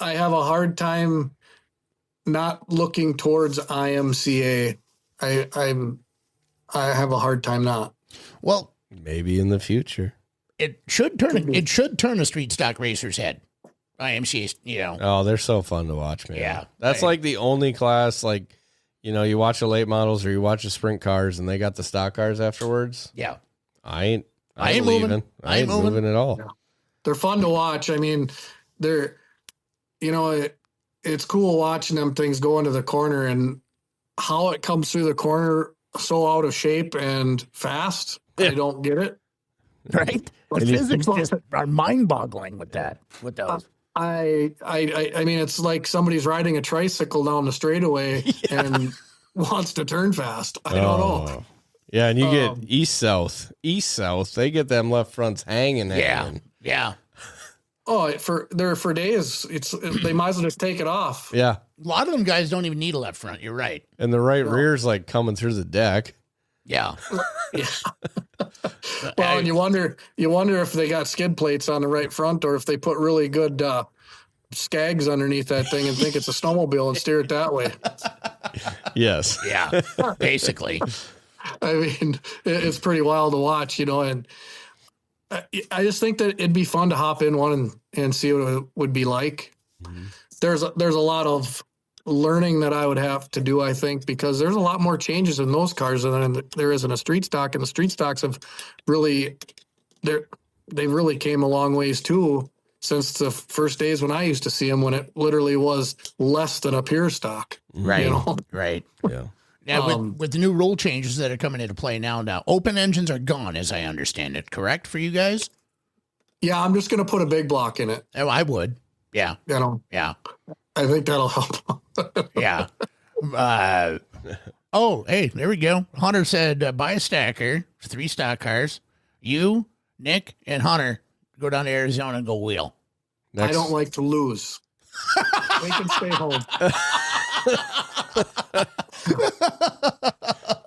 I have a hard time not looking towards IMCA. I have a hard time not. Well, Maybe in the future. it should turn a street stock racer's head. IMCA, Oh, they're so fun to watch, man. Yeah. That's like the only class, like, you watch the late models or you watch the sprint cars and they got the stock cars afterwards. yeah. I ain't moving. leaving. I ain't moving at all. They're fun to watch. I mean, they're, it's cool watching them things go into the corner and how it comes through the corner so out of shape and fast. Yeah. I don't get it. Right? The physics just are mind-boggling with those. I mean, it's like somebody's riding a tricycle down the straightaway and wants to turn fast. I don't know. Yeah, and you get east-south. East-south, they get them left fronts hanging. Yeah. Oh, for days, they might as well just take it off. Yeah. A lot of them guys don't even need a left front. You're right. And the right rear's like coming through the deck. Yeah. Well, and you wonder if they got skid plates on the right front or if they put really good skags underneath that thing and think it's a snowmobile and steer it that way. Yes. Yeah. Basically. I mean, it's pretty wild to watch, and I just think that it'd be fun to hop in one and see what it would be like. Mm-hmm. There's a lot of learning that I would have to do, I think, because there's a lot more changes in those cars than there is in a street stock, and the street stocks have really came a long ways too since the first days when I used to see them, when it literally was less than a pure stock. Right. Right. Yeah. Now, with the new rule changes that are coming into play now, open engines are gone, as I understand it. Correct for you guys? Yeah, I'm just going to put a big block in it. Oh, I would. Yeah. Yeah. I think that'll help. Yeah. Hey, there we go. Hunter said, buy a stacker, 3 stock cars. You, Nick, and Hunter go down to Arizona and go wheel. I don't like to lose. We can stay home.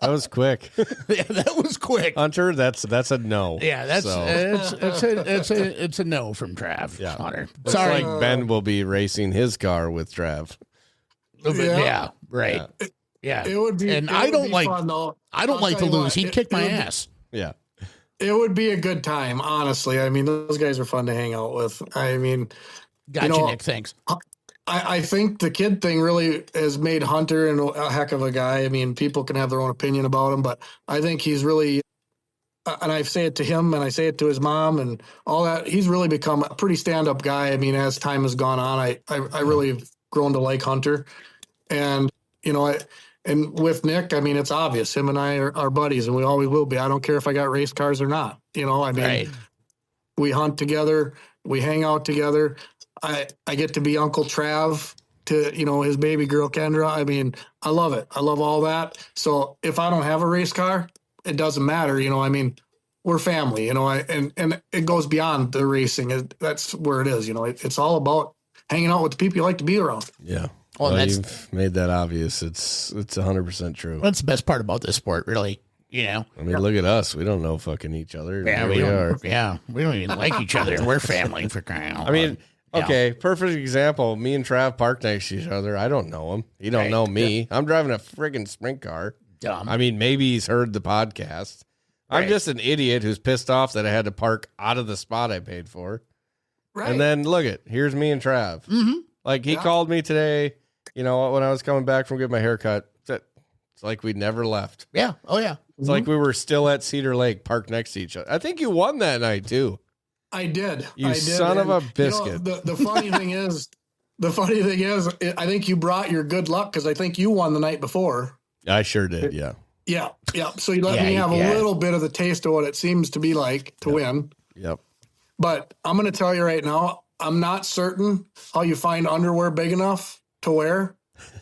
That was quick. Yeah, that was quick. Hunter, that's a no. Yeah, that's So, it's a no from Trav. Yeah. Hunter. it's Sorry. like Ben will be racing his car with Trav. Yeah, right. Yeah. It would be, and it I would don't be like fun, though. I don't I'll like to tell you lose. what, He'd kick my ass. Yeah. It would be a good time, honestly. I mean, those guys are fun to hang out with. I mean, Gotcha, Nick. Thanks. I think the kid thing really has made Hunter a heck of a guy. I mean, people can have their own opinion about him, but I think he's really, and I say it to him and I say it to his mom and all that, he's really become a pretty stand-up guy. I mean, as time has gone on, I really have grown to like Hunter. And, and with Nick, I mean, it's obvious. Him and I are buddies, and we always will be. I don't care if I got race cars or not. I mean, Right. We hunt together. We hang out together. I get to be Uncle Trav to, his baby girl, Kendra. I mean, I love it. I love all that. So if I don't have a race car, it doesn't matter. I mean, we're family, and it goes beyond the racing. That's where it is. It's all about hanging out with the people you like to be around. Yeah. Well, You've made that obvious. It's 100% true. That's the best part about this sport, really. I mean, look at us. We don't know fucking each other. Yeah, Here we are. Yeah, we don't even like each other. We're family for crying out loud. I mean, Yeah. okay, perfect example. Me and Trav park next to each other. I don't know him. He don't Right. know me. I'm driving a friggin' sprint car. Dumb. I mean, maybe he's heard the podcast. I'm Right. just an idiot who's pissed off that I had to park out of the spot I paid for. Right. And then look here's me and Trav. Mm-hmm. Like he called me today, when I was coming back from getting my hair cut. It's like we'd never left. Yeah. Oh, yeah. It's like we were still at Cedar Lake parked next to each other. I think you won that night too. I did. You I did. son of a biscuit. The funny thing is, I think you brought your good luck because I think you won the night before. I sure did. Yeah. Yeah. So you let me have a little bit of the taste of what it seems to be like to win. Yep. But I'm going to tell you right now, I'm not certain how you find underwear big enough to wear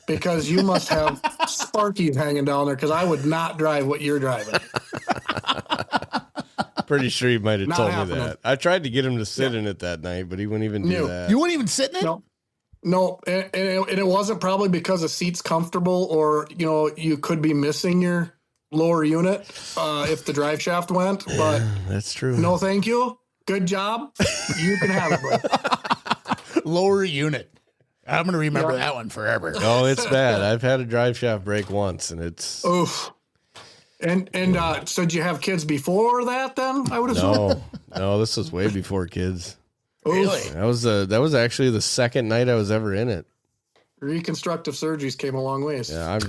because you must have Sparkies hanging down there because I would not drive what you're driving. Pretty sure he might have Not told happening. me that. I tried to get him to sit in it that night, but he wouldn't even do that. You wouldn't even sit in it? No, and it wasn't probably because the seat's comfortable or, you could be missing your lower unit if the drive shaft went. But That's true. no, thank you. Good job. You can have it, bro. Lower unit. I'm going to remember that one forever. Oh, it's bad. I've had a drive shaft break once, and it's Oof. And so did you have kids before that then, I would assume? no. This was way before kids. Really? That was actually the second night I was ever in it. Reconstructive surgeries came a long ways. Yeah, I'm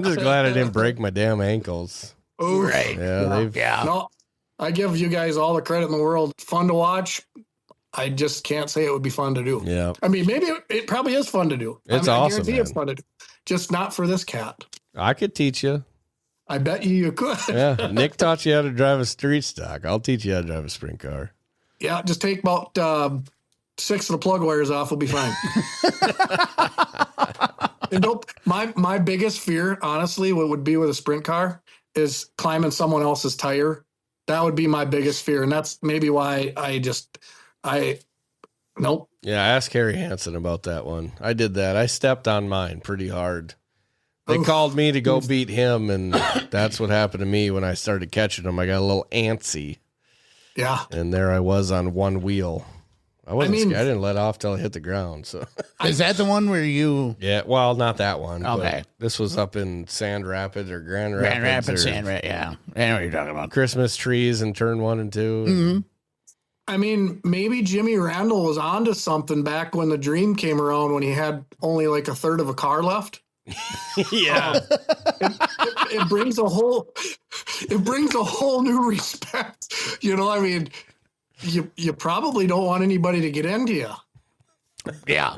just glad I didn't break my damn ankles. Oof. Right. Yeah, No, I give you guys all the credit in the world. Fun to watch. I just can't say it would be fun to do. Yeah. I mean, maybe it probably is fun to do. It's I awesome, guarantee man. it's fun to do. Just not for this cat. I could teach you. I bet you could. Yeah, Nick taught you how to drive a street stock. I'll teach you how to drive a sprint car. Yeah, just take about 6 of the plug wires off. We'll be fine. And my biggest fear, honestly, what would be with a sprint car is climbing someone else's tire. That would be my biggest fear. And that's maybe why nope. Yeah, ask Harry Hansen about that one. I did that. I stepped on mine pretty hard. They called me to go beat him, and that's what happened to me when I started catching him. I got a little antsy, Yeah. and there I was on one wheel. I didn't let off till I hit the ground. So Is that the one where you... yeah, well, not that one. Okay. But this was up in Sand Rapids or Grand Rapids. Grand Rapids, or Sand Rapids, yeah. I know what you're talking about. Christmas trees in turn 1 and 2. Mm-hmm. I mean, maybe Jimmy Randall was onto something back when the dream came around when he had only like a third of a car left. Yeah. It brings a whole new respect. I mean, you probably don't want anybody to get into you. Yeah.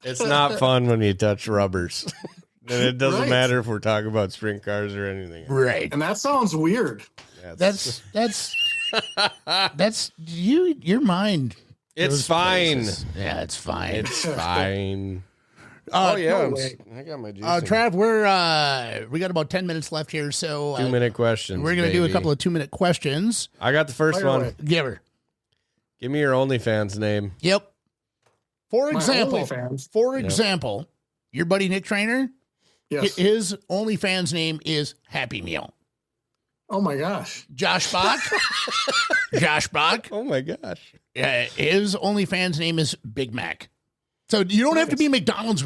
It's not fun when you touch rubbers. And it doesn't Right. matter if we're talking about sprint cars or anything. Right. And that sounds weird. Yeah, That's you. Your mind. it's goes fine. places. Yeah, it's fine. It's fine. Uh, Oh yeah, no way. I got my juice. Trav, we got about 10 minutes left here, so 2-minute questions. we're gonna do a baby. couple of 2-minute questions. I got the first Fire one. away. Give her. Give me your OnlyFans name. Yep. For My example, OnlyFans. your buddy Nick Trainer, Yes. his OnlyFans name is Happy Meal. Oh my gosh. Josh Bach. Josh Bach. Oh my gosh. His OnlyFans name is Big Mac. So you don't have to be McDonald's.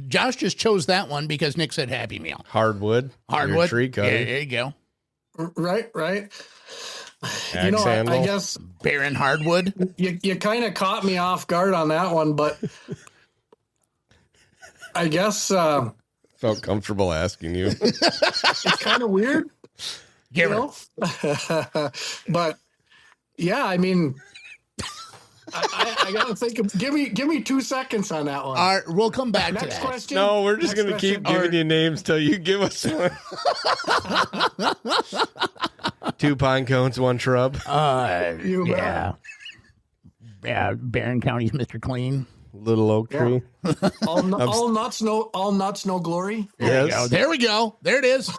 Josh just chose that one because Nick said Happy Meal. Hardwood. Hardwood. Your tree cutter. Yeah, there you go. Right. Axe handle. I guess Baron Hardwood. you kind of caught me off guard on that one, but I guess Felt comfortable asking you. it's kind of weird. Give You her. know? But yeah, I mean, I gotta think. Give me 2 seconds on that one. All right, we'll come back to Next that. question. No, we're just Next going to keep question. giving you names till you give us one. 2 pine cones, 1 shrub. You bet. Yeah, Barron County's Mr. Clean. Little oak tree. All nuts, no glory. There Yes. you go. There we go. There it is.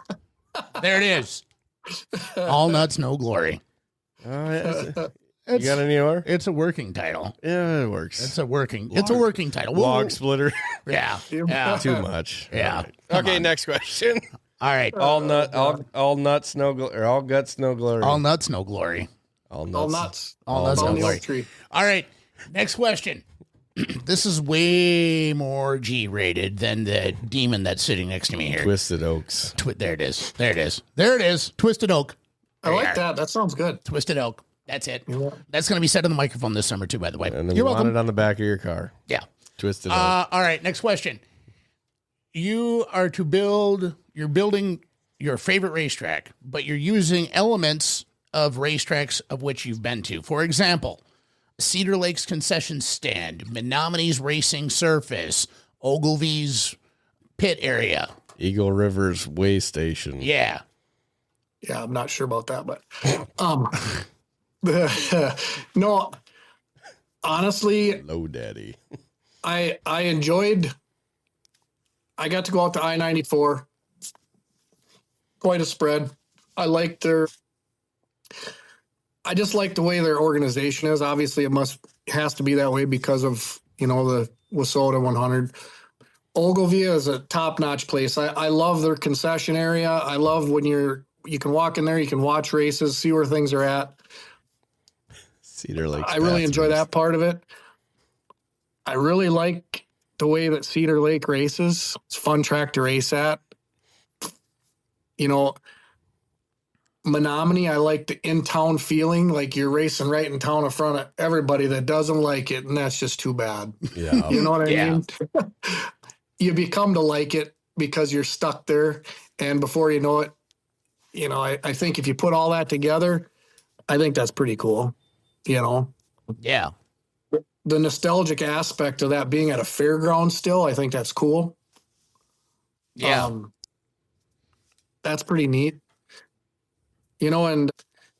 There it is. All nuts, no glory. You got any more? It's a working title. Yeah, it works. It's a working title. Log splitter. Yeah. Too much. Yeah. All right. Okay, next question. All right. All nuts, no glory. Or all guts, no glory. All nuts, no glory. All All nuts. nuts. All nuts, On no the glory. oak tree. All right. Next question. This is way more G-rated than the demon that's sitting next to me here. Twisted Oaks. There it is. There it is. There it is. Twisted Oak. I like that. That sounds good. Twisted Oak. That's it. Yeah. That's going to be said on the microphone this summer too, by the way. And then You're you want welcome. it on the back of your car. Yeah. Twist it up. All right. Next question. You're building your favorite racetrack, but you're using elements of racetracks of which you've been to. For example, Cedar Lake's concession stand, Menominee's racing surface, Ogilvy's pit area. Eagle River's way station. Yeah. Yeah, I'm not sure about that, but no, honestly, Low daddy. I got to go out to I-94. Quite a spread. I just like the way their organization is. Obviously, has to be that way because of, the Wissota 100. Ogilvy is a top-notch place. I love their concession area. I love when you can walk in there, you can watch races, see where things are at. Cedar Lake. I really enjoy that part of it. I really like the way that Cedar Lake races. It's a fun track to race at. Menominee, I like the in-town feeling, like you're racing right in town in front of everybody that doesn't like it, and that's just too bad. Yeah. You know what I Yeah. mean? You become to like it because you're stuck there, and before you know it, I think if you put all that together, I think that's pretty cool. Yeah. The nostalgic aspect of that being at a fairground still, I think that's cool. Yeah. That's pretty neat. And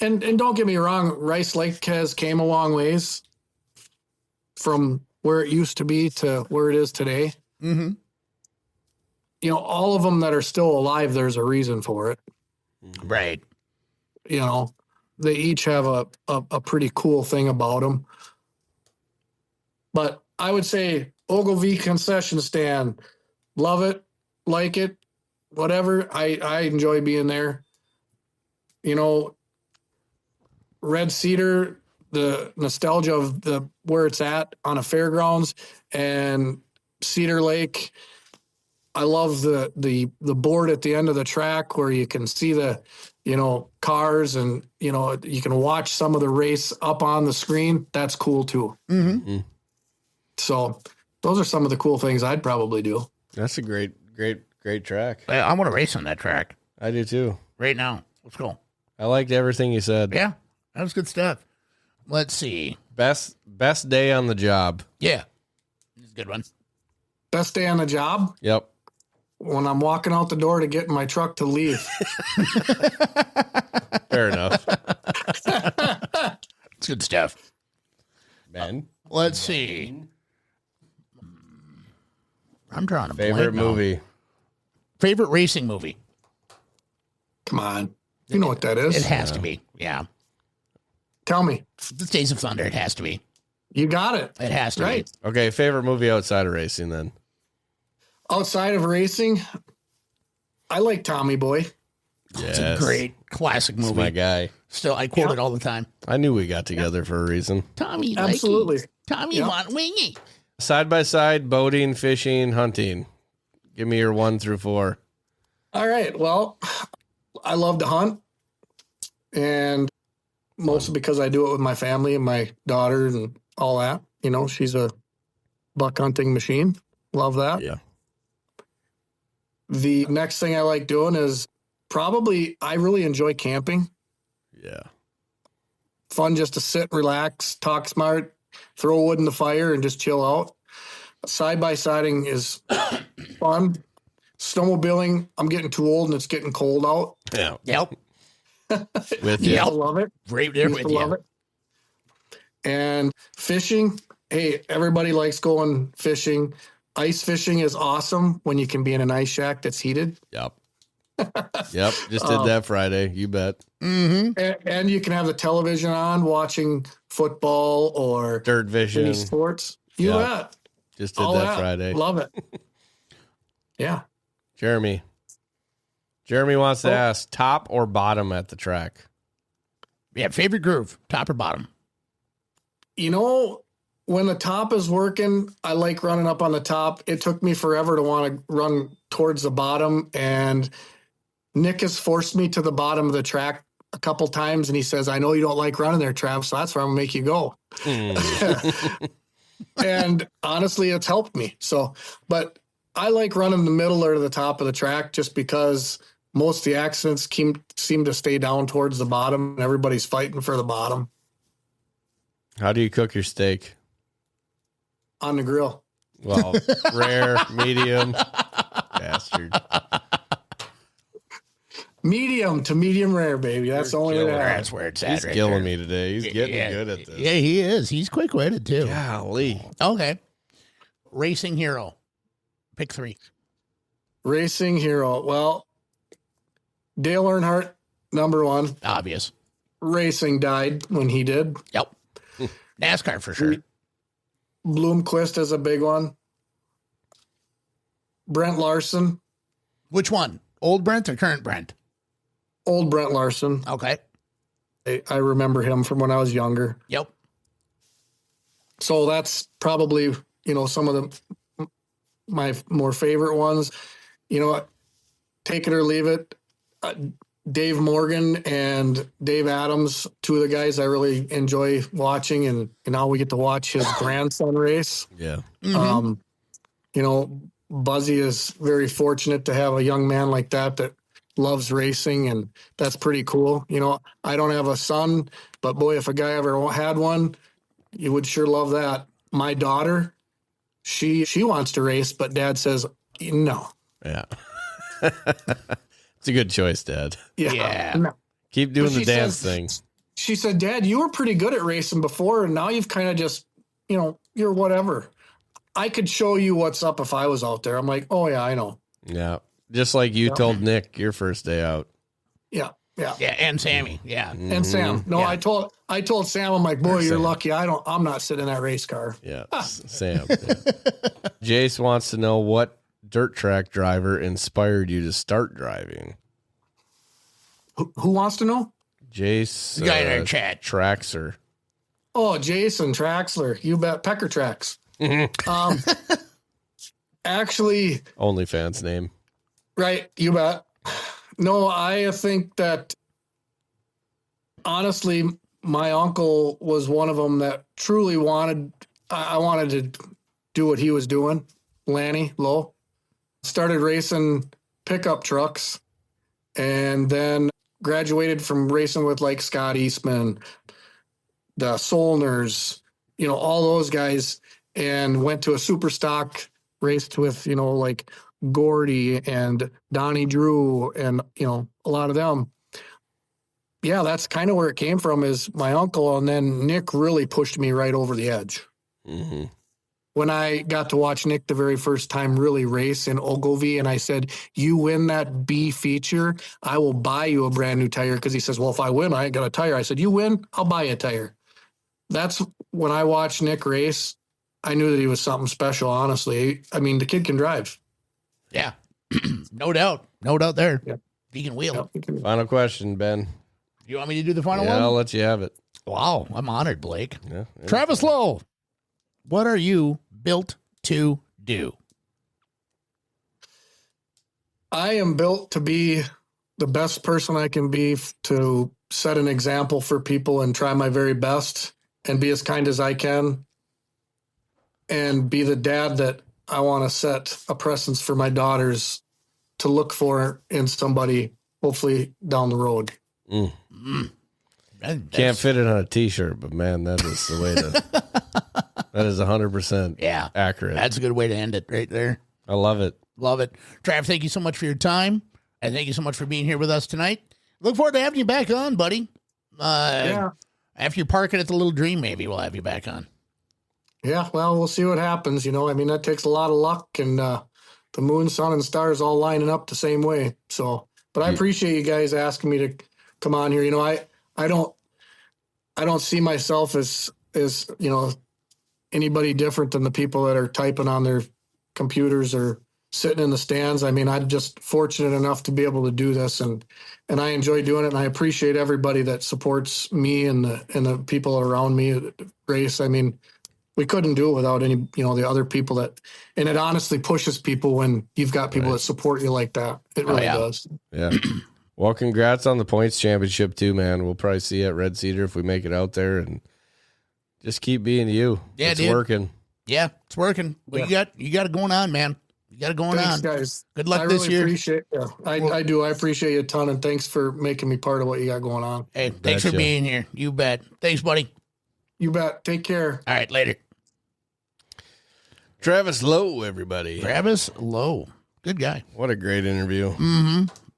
don't get me wrong, Rice Lake has came a long ways from where it used to be to where it is today. Mm-hmm. All of them that are still alive, there's a reason for it. Right. They each have a pretty cool thing about them. But I would say Ogilvy concession stand, love it, like it, whatever. I enjoy being there. Red Cedar, the nostalgia of where it's at on a fairgrounds, and Cedar Lake. I love the board at the end of the track where you can see the, cars, and, you can watch some of the race up on the screen. That's cool too. Mm-hmm. So those are some of the cool things I'd probably do. That's a great track. I want to race on that track I do too. right now. Let's go. I liked everything you said. Yeah. That was good stuff. Let's see. Best day on the job. Yeah. This is a good one. Best day on the job? Yep. When I'm walking out the door to get in my truck to leave. Fair enough. It's good stuff. Ben, Let's see. I'm drawing a favorite blank now. movie. Favorite racing movie. Come on. You know what that is. It has to be. Yeah. Tell me. The Days of Thunder. It has to be. You got it. It has to Right. Okay, favorite movie outside of racing then. Outside of racing, I like Tommy Boy. be. It's a great classic That's movie. my guy. Still, I quote it all the time. I knew we got together for a reason. Tommy, Absolutely. likey. Tommy, Yeah. want wingy. Side by side, boating, fishing, hunting. Give me your 1 through 4. All right. Well, I love to hunt, and mostly because I do it with my family and my daughter and all that. She's a buck hunting machine. Love that. Yeah. The next thing I like doing is I really enjoy camping. Yeah. Fun just to sit, relax, talk smart, throw wood in the fire, and just chill out. Side-by-siding is fun. Snowmobiling, I'm getting too old and it's getting cold out. Yeah. Yep. With you. I love it. Right there Used with to love you. it. And fishing, hey, everybody likes going fishing. Ice fishing is awesome when you can be in an ice shack that's heated. Yep. Yep. Just did that Friday. You bet. Mm-hmm. And you can have the television on watching football or Dirt vision. any sports. You Yeah. bet. Just did All that Friday. Love it. Yeah. Jeremy wants to ask top or bottom at the track. Yeah, favorite groove, top or bottom? When the top is working, I like running up on the top. It took me forever to want to run towards the bottom, and Nick has forced me to the bottom of the track a couple times, and he says, I know you don't like running there, Trav, so that's where I'm gonna make you go. And honestly, it's helped me. So, but I like running the middle or the top of the track just because most of the accidents seem to stay down towards the bottom, and everybody's fighting for the bottom. How do you cook your steak? On the grill. Well, rare, medium, bastard. Medium to medium rare, baby. That's the only way to have it. That's where it's at. He's right killing there. me today. He's getting good at this. Yeah, he is. He's quick-witted, too. Golly. Okay. Racing hero. Pick 3. Racing hero. Well, Dale Earnhardt, number 1. Obvious. Racing died when he did. Yep. NASCAR for sure. Bloomquist is a big one. Brent Larson. Which one? Old Brent or current Brent? Old Brent Larson. Okay. I remember him from when I was younger. Yep. So that's probably, some of my more favorite ones. Take it or leave it. Dave Morgan and Dave Adams, 2 of the guys I really enjoy watching, and now we get to watch his grandson race. Yeah. Buzzy is very fortunate to have a young man like that loves racing, and that's pretty cool. I don't have a son, but boy, if a guy ever had one, you would sure love that. My daughter, she wants to race, but Dad says no. Yeah. It's a good choice, Dad. Yeah. No. Keep doing But the dance thing. She said, Dad, you were pretty good at racing before, and now you've kind of just, you're whatever. I could show you what's up if I was out there. I'm like, oh, yeah, I know. Yeah. Just like you told Nick your first day out. Yeah, yeah. Yeah, and Sammy. Yeah. And Sam. No, Yeah. I told Sam, I'm like, boy, you're Sam. lucky. I'm not sitting in that race car. Yeah. Sam. Yeah. Jace wants to know what dirt track driver inspired you to start driving. Who wants to know? Jace. The guy in our chat. Traxer. Oh, Jason Traxler. You bet. Pecker Tracks. Actually, OnlyFans name. right. You bet. No, I think that honestly, my uncle was one of them that truly I wanted to do what he was doing. Lanny Loew started racing pickup trucks, and then graduated from racing with like Scott Eastman, the Solners, all those guys, and went to a super stock, raced with, like Gordy and Donnie Drew and, a lot of them. Yeah, that's kind of where it came from, is my uncle. And then Nick really pushed me right over the edge. Mm-hmm. When I got to watch Nick the very first time really race in Ogilvy, and I said, you win that B feature, I will buy you a brand new tire. Because he says, well, if I win, I ain't got a tire. I said, you win, I'll buy you a tire. That's when I watched Nick race. I knew that he was something special, honestly. I mean, the kid can drive. Yeah. No doubt. No doubt there. Yep. He can wheel. Yep. Final question, Ben. You want me to do the final Yeah, I'll one? let you have it. Wow. I'm honored, Blake. Yeah. Travis Loew, what are you built to do? I am built to be the best person I can be, to set an example for people and try my very best and be as kind as I can, and be the dad that I want to set a precedence for my daughters to look for in somebody, hopefully down the road. Can't fit it on a t-shirt, but man, that is the way to, that is 100% Yeah. accurate. That's a good way to end it right there. I love it. Love it. Trav, thank you so much for your time. And thank you so much for being here with us tonight. Look forward to having you back on, buddy. Yeah. After you park it at the Little Dream, maybe we'll have you back on. Yeah. Well, we'll see what happens. That takes a lot of luck, and the moon, sun, and stars all lining up the same way. So, but I appreciate you guys asking me to come on here. I don't see myself as anybody different than the people that are typing on their computers or sitting in the stands. I mean, I'm just fortunate enough to be able to do this, and I enjoy doing it. And I appreciate everybody that supports me and the people around me that race. I mean, we couldn't do it without any, the other people and it honestly pushes people when you've got people that support you like that. It really does. Yeah. Well, congrats on the points championship too, man. We'll probably see you at Red Cedar if we make it out there, and just keep being you. Yeah, it's dude. working. Yeah, it's working. Well, you got it going on, man. You got it going Thanks, on. guys. Good luck I this really year. Appreciate. Yeah, I do. I appreciate you a ton, and thanks for making me part of what you got going on. Hey, thanks for Betcha. being here. You bet. Thanks, buddy. You bet. Take care. All right, later. Travis Loew, everybody. Travis Loew. Good guy. What a great interview.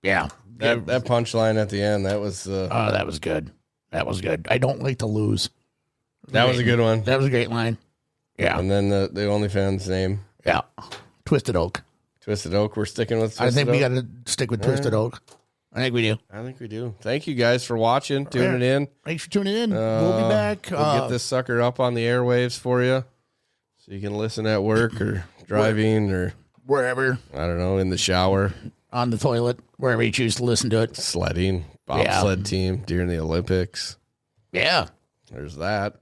Yeah. That punchline at the end, that was Oh, that was good. That was good. I don't like to lose. that was a good one. That was a great line. Yeah. And then the OnlyFans name, Yeah. Twisted Oak. Twisted Oak. We're sticking with Twisted I think we Oak. got to stick with Twisted Oak. I think we do. I think we do. Thank you guys for watching, tuning in. Thanks for tuning in. We'll be back. We'll get this sucker up on the airwaves for you, so you can listen at work or driving or wherever, I don't know, in the shower, on the toilet, wherever you choose to listen to it. sledding, bobsled team during the Olympics. Yeah. There's that.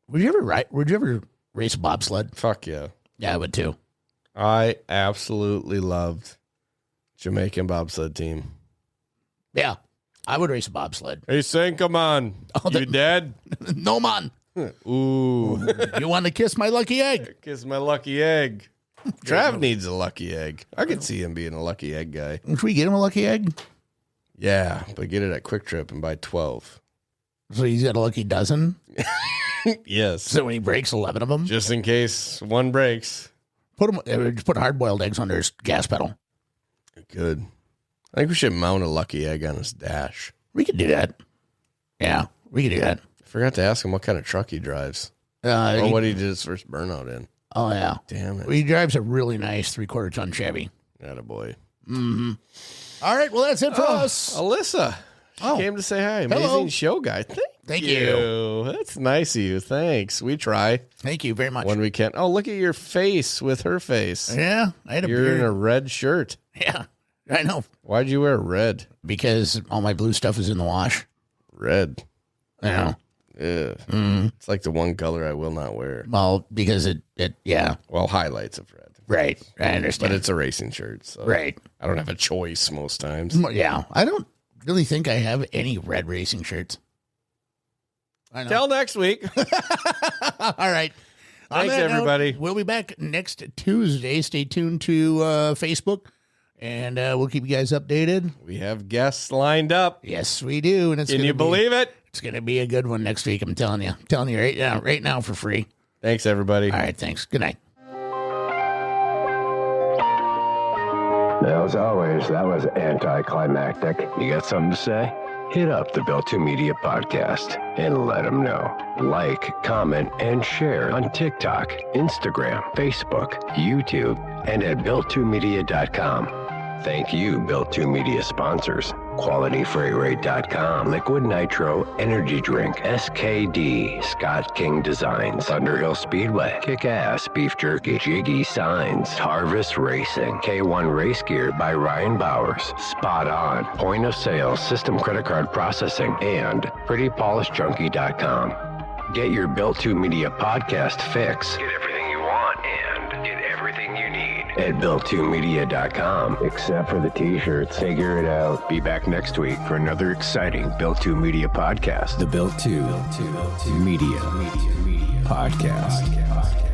Would you ever race a bobsled? Fuck yeah. Yeah, I would too. I absolutely loved Jamaican bobsled team. Yeah. I would race a bobsled. Hey, Saint, come on. You dead? No, man. Ooh. You want to kiss my lucky egg? Kiss my lucky egg. Trav needs a lucky egg. I could see him being a lucky egg guy. Should we get him a lucky egg? Yeah, but get it at Quick Trip and buy 12. So he's got a lucky dozen? Yes. So when he breaks 11 of them? Just in case one breaks. Just put hard-boiled eggs under his gas pedal. Good. I think we should mount a lucky egg on his dash. We could do that. Yeah, we could do that. I forgot to ask him what kind of truck he drives. Or what he did his first burnout in. Oh, yeah. Damn it. Well, he drives a really nice 3/4 ton Chevy. Attaboy. All right, well, that's it for us. Alyssa. She came to say hi. Amazing Hello. show, guy. Thank you. That's nice of you. Thanks. We try Thank you very much. when we can. Oh, look at your face with her face. Yeah, I had a You're in beard. a red shirt. Yeah, I know. Why'd you wear red? Because all my blue stuff is in the wash. Red. I know. Ugh. It's like the one color I will not wear. Well, because it yeah. Well, highlights of red. Right. I But understand. it's a racing shirt. So Right. I don't have a choice most times. Yeah. I don't really think I have any red racing shirts. I know. Till next week. All right. On Thanks, that note, everybody. we'll be back next Tuesday. Stay tuned to Facebook, and we'll keep you guys updated. We have guests lined up. Yes, we do. And it's Can you believe it? It's going to be a good one next week. I'm telling you. I'm telling you right now for free. Thanks, everybody. All right. Thanks. Good night. As always, that was anticlimactic. You got something to say? Hit up the Built2 Media Podcast and let them know. Like, comment, and share on TikTok, Instagram, Facebook, YouTube, and at Built2Media.com. Thank you, Built2 Media sponsors. QualityFreightRate.com, Liquid Nitro Energy Drink, SKD, Scott King Designs, Thunderhill Speedway, Kick-Ass Beef Jerky, Jiggy Signs, Harvest Racing, K1 Race Gear by Ryan Bowers, Spot On, Point of Sale System Credit Card Processing, and PrettyPolishedJunkie.com. Get your Built2 Media Podcast fix. Get everything you want and get everything you need at Built2Media.com, except for the t-shirts. Figure it out. Be back next week for another exciting Built2 Media Podcast. The Built2 Media Podcast.